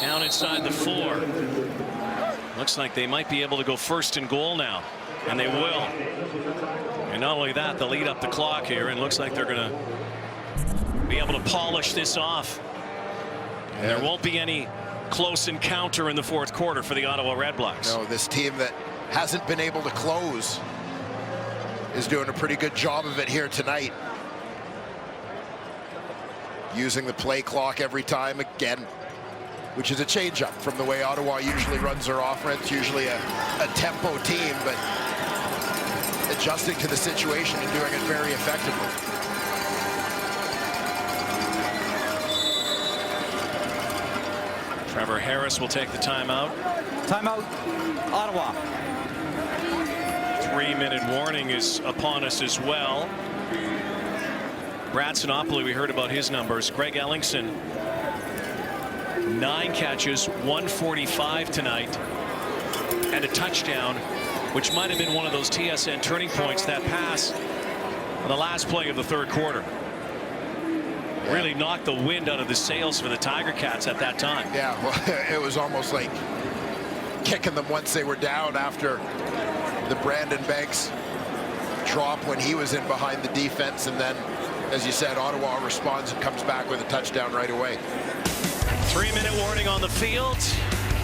down inside the 4. Looks like they might be able to go first and goal now, and they will. And not only that, they'll lead up the clock here, and looks like they're going to be able to polish this off. And there won't be any close encounter in the 4th quarter for the Ottawa REDBLACKS. No, this team that hasn't been able to close is doing a pretty good job of it here tonight. Using the play clock every time again, which is a change-up from the way Ottawa usually runs their offense. Usually a tempo team, but adjusting to the situation and doing it very effectively. Trevor Harris will take the timeout. Timeout, Ottawa. 3-minute warning is upon us as well. Brad Sinopoli, we heard about his numbers. Greg Ellingson, 9 catches, 145 tonight, and a touchdown, which might have been one of those TSN turning points, that pass on the last play of the 3rd quarter. Really knocked the wind out of the sails for the Tiger Cats at that time. Yeah, well, it was almost like kicking them once they were down after the Brandon Banks drop when he was in behind the defense, and then, as you said, Ottawa responds and comes back with a touchdown right away. 3-minute warning on the field.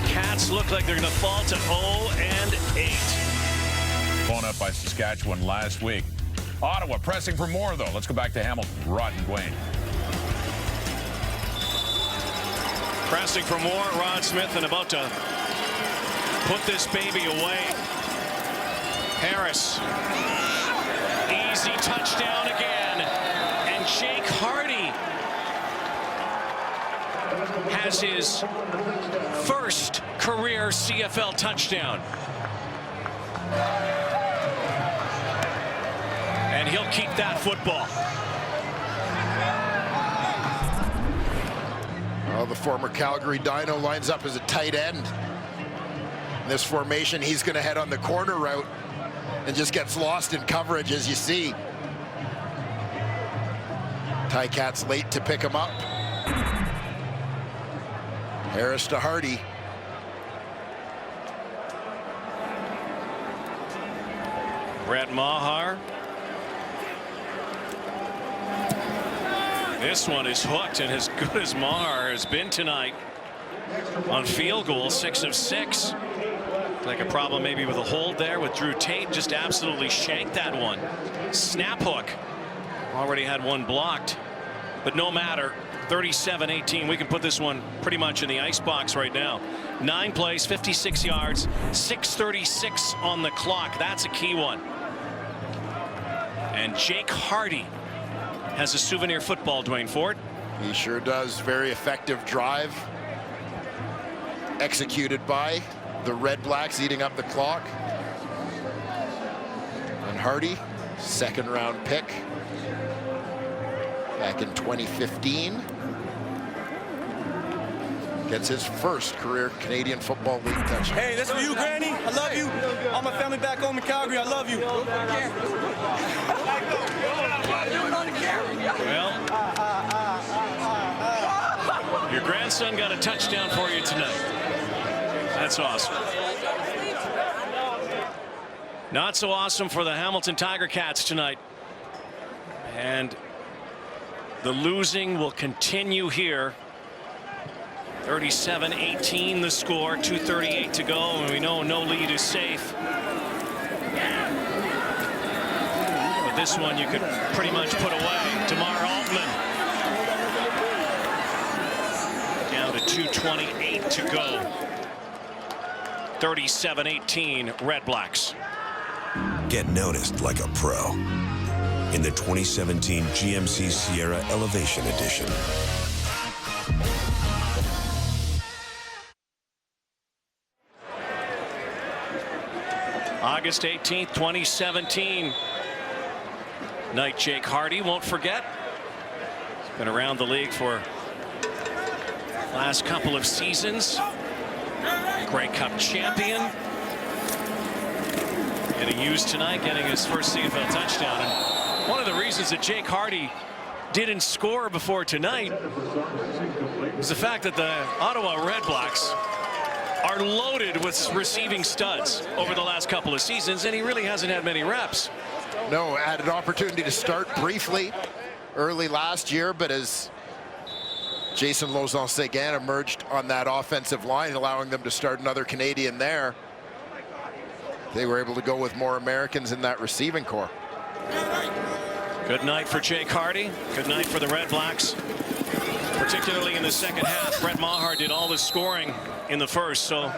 Cats look like they're going to fall to 0-8. Blown up by Saskatchewan last week. Ottawa pressing for more, though. Let's go back to Hamilton. Rod and Dwayne. Pressing for more. Rod Smith and about to put this baby away. Harris. Easy touchdown again. And Jake Hardy has his first career CFL touchdown. And he'll keep that football. Well, the former Calgary Dino lines up as a tight end. In this formation, he's going to head on the corner route and just gets lost in coverage, as you see. Ticats late to pick him up. Harris to Hardy. Brett Maher. This one is hooked, and as good as Maher has been tonight on field goals, 6 of 6. Like a problem maybe with a hold there with Drew Tate. Just absolutely shanked that one. Snap hook. Already had one blocked, but no matter. 37-18. We can put this one pretty much in the icebox right now. 9 plays, 56 yards, 6:36 on the clock. That's a key one. And Jake Hardy has a souvenir football, Dwayne Ford. He sure does. Very effective drive. Executed by the Red Blacks, eating up the clock. And Hardy, second-round pick back in 2015. Gets his first career Canadian Football League touchdown. Hey, that's for you, Granny. I love you. All my family back home in Calgary, I love you. Well, your grandson got a touchdown for you tonight. That's awesome. Not so awesome for the Hamilton Tiger Cats tonight. And the losing will continue here. 37-18 the score, 2:38 to go, and we know no lead is safe. But this one you could pretty much put away. DeMar Altman down to 2:28 to go. 37-18 Red Blacks. Get noticed like a pro in the 2017 GMC Sierra Elevation Edition. August 18th, 2017. Night Jake Hardy won't forget. He's been around the league for last couple of seasons. Grey Cup champion. Getting used tonight, getting his first CFL touchdown. And one of the reasons that Jake Hardy didn't score before tonight is the fact that the Ottawa Red Blacks are loaded with receiving studs over the last couple of seasons, and he really hasn't had many reps. No, had an opportunity to start briefly early last year, but as Jason Lauzon-Séguin emerged on that offensive line, allowing them to start another Canadian there, they were able to go with more Americans in that receiving corps. Good night for Jake Hardy. Good night for the Red Blacks. Particularly in the second half, Brett Maher did all the scoring in the first. So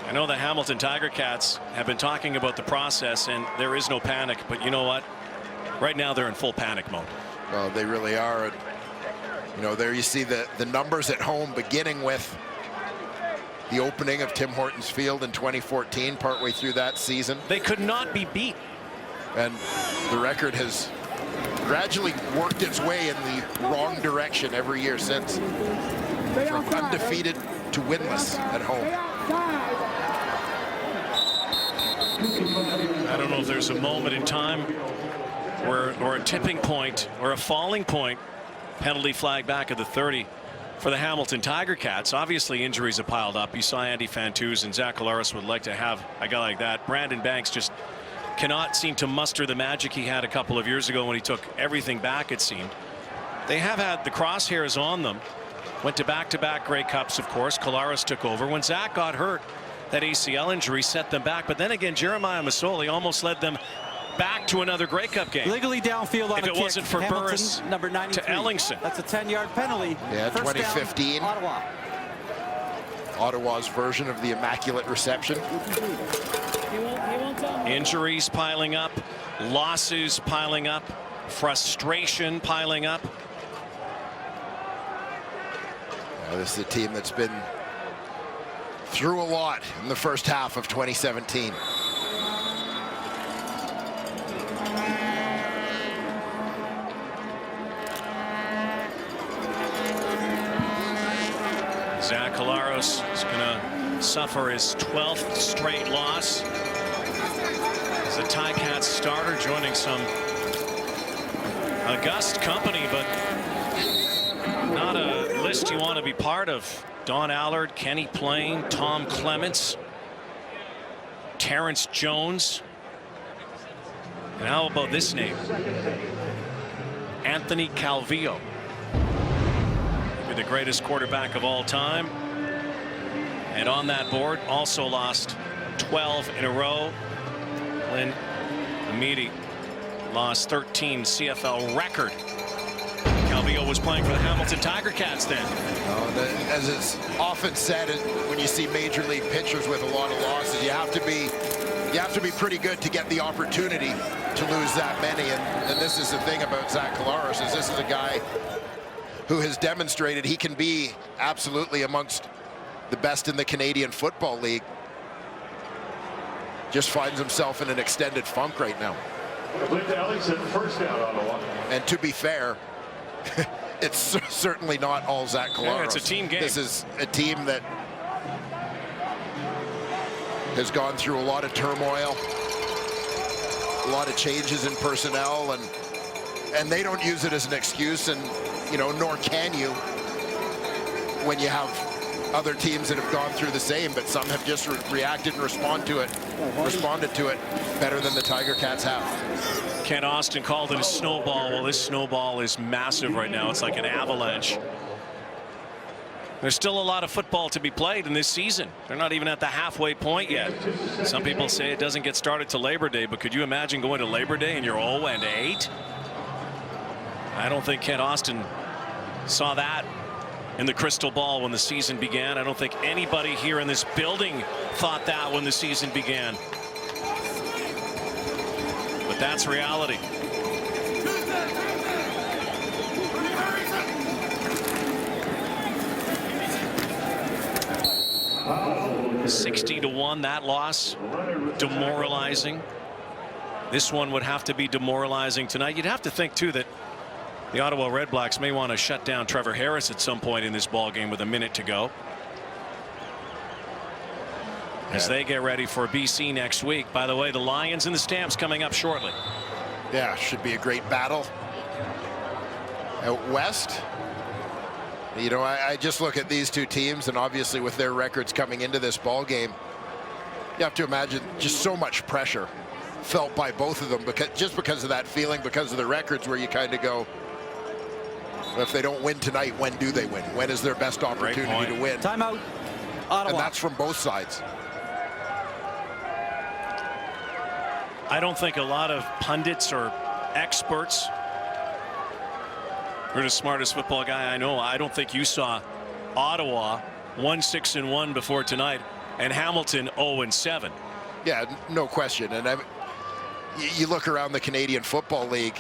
I know the Hamilton Tiger Cats have been talking about the process, and there is no panic. But you know what? Right now they're in full panic mode. Well, they really are. You know, there you see the numbers at home, beginning with the opening of Tim Hortons Field in 2014, partway through that season. They could not be beat. And the record has gradually worked its way in the wrong direction every year since. From undefeated to winless at home. I don't know if there's a moment in time or a tipping point or a falling point. Penalty flag back at the 30 for the Hamilton Tiger Cats. Obviously injuries have piled up. You saw Andy Fantuz, and Zach Collaros would like to have a guy like that. Brandon Banks just cannot seem to muster the magic he had a couple of years ago when he took everything back, it seemed. They have had the crosshairs on them. Went to back-to-back Grey Cups, of course. Collaros took over. When Zach got hurt, that ACL injury set them back. But then again, Jeremiah Masoli almost led them back to another Grey Cup game. Legally downfield on if a it kick. wasn't for Hamilton, Burris number 93. to Ellingson. That's a 10-yard penalty. Yeah, First 2015. Down, Ottawa. Ottawa's version of the Immaculate Reception. Injuries piling up, losses piling up, frustration piling up. This is a team that's been through a lot in the first half of 2017. Zach Collaros is going to suffer his 12th straight loss as a Ticats starter, joining some august company, but not a list you want to be part of. Don Allard, Kenny Plain, Tom Clements, Terrence Jones, and how about this name? Anthony Calvillo, the greatest quarterback of all time, and on that board also lost 12 in a row. Lynn Amidi lost 13, CFL record. Calvillo was playing for the Hamilton Tiger Cats then. As is often said, when you see major league pitchers with a lot of losses, you have to be pretty good to get the opportunity to lose that many. And this is the thing about Zach Collaros, is this is a guy who has demonstrated he can be absolutely amongst the best in the Canadian Football League. Just finds himself in an extended funk right now. First down, Ottawa. And to be fair, it's certainly not all Zach Collaros. Yeah, it's a team game. This is a team that has gone through a lot of turmoil, a lot of changes in personnel, and they don't use it as an excuse, and you know, nor can you when you have other teams that have gone through the same, but some have just reacted and responded to it better than the Tiger Cats have. Kent Austin called it a snowball. Well, this snowball is massive right now. It's like an avalanche. There's still a lot of football to be played in this season. They're not even at the halfway point yet. Some people say it doesn't get started till Labor Day, but could you imagine going to Labor Day and you're 0-8? I don't think Kent Austin saw that in the crystal ball when the season began. I don't think anybody here in this building thought that when the season began. But that's reality. 60-1, that loss, demoralizing. This one would have to be demoralizing tonight. You'd have to think too that the Ottawa REDBLACKS may want to shut down Trevor Harris at some point in this ball game with a minute to go, as they get ready for BC next week. By the way, the Lions and the Stamps coming up shortly. Yeah, should be a great battle out west. You know, I just look at these two teams, and obviously with their records coming into this ball game, you have to imagine just so much pressure felt by both of them, because of that feeling, because of the records, where you kind of go, well, if they don't win tonight, when do they win? When is their best opportunity to win? Timeout, Ottawa. And that's from both sides. I don't think a lot of pundits or experts, you're the smartest football guy I know, I don't think you saw Ottawa 1-6-1 before tonight and Hamilton 0-7. Yeah, no question. And you look around the Canadian Football League,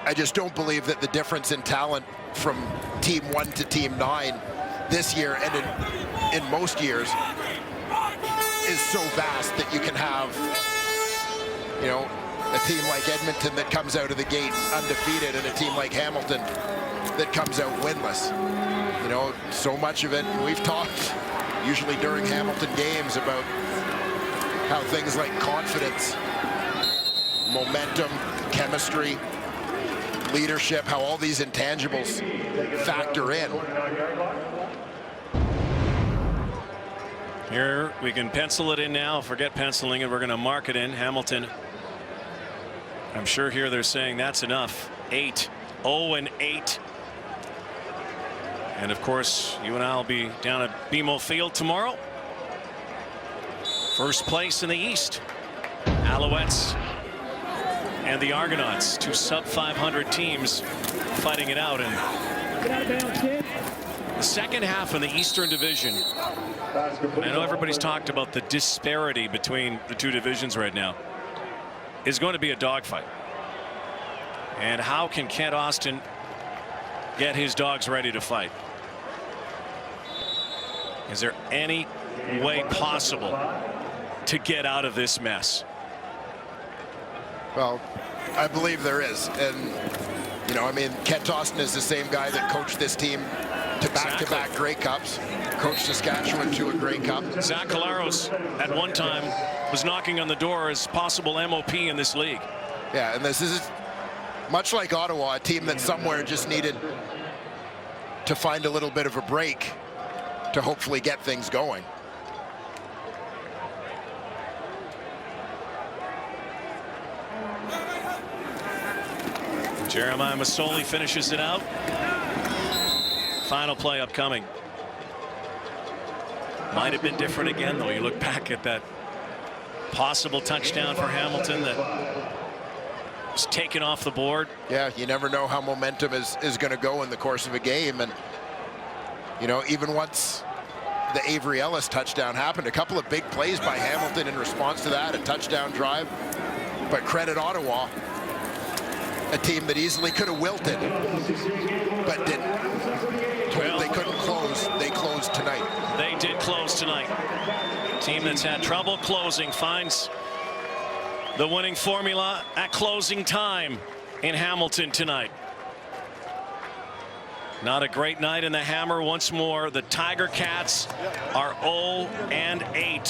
I just don't believe that the difference in talent from Team 1 to Team 9 this year and in most years is so vast that you can have, you know, a team like Edmonton that comes out of the gate undefeated and a team like Hamilton that comes out winless. You know, so much of it, we've talked usually during Hamilton games about how things like confidence, momentum, chemistry, leadership, how all these intangibles factor in. Here we can pencil it in now. Forget penciling it. We're going to mark it in. Hamilton, I'm sure here they're saying that's enough. 0-8. And of course, you and I will be down at BMO Field tomorrow. First place in the East, Alouettes and the Argonauts, two sub-500 teams fighting it out. And the second half in the Eastern Division, I know everybody's talked about the disparity between the two divisions right now, is going to be a dogfight. And how can Kent Austin get his dogs ready to fight. Is there any way possible to get out of this mess? Well, I believe there is. And, you know, I mean, Kent Austin is the same guy that coached this team to back-to-back Grey Cups, coached Saskatchewan to a Grey Cup. Zach Collaros at one time was knocking on the door as possible MOP in this league. Yeah, and this is much like Ottawa, a team that somewhere just needed to find a little bit of a break to hopefully get things going. Jeremiah Masoli finishes it out. Final play upcoming. Might have been different again, though. You look back at that possible touchdown for Hamilton that was taken off the board. Yeah, you never know how momentum is going to go in the course of a game. And, you know, even once the Avery Ellis touchdown happened, a couple of big plays by Hamilton in response to that, a touchdown drive. But credit Ottawa, a team that easily could have wilted, but didn't. Well, they couldn't close. They closed tonight. They did close tonight. Team that's had trouble closing finds the winning formula at closing time in Hamilton tonight. Not a great night in the Hammer once more. The Tiger Cats are 0-8.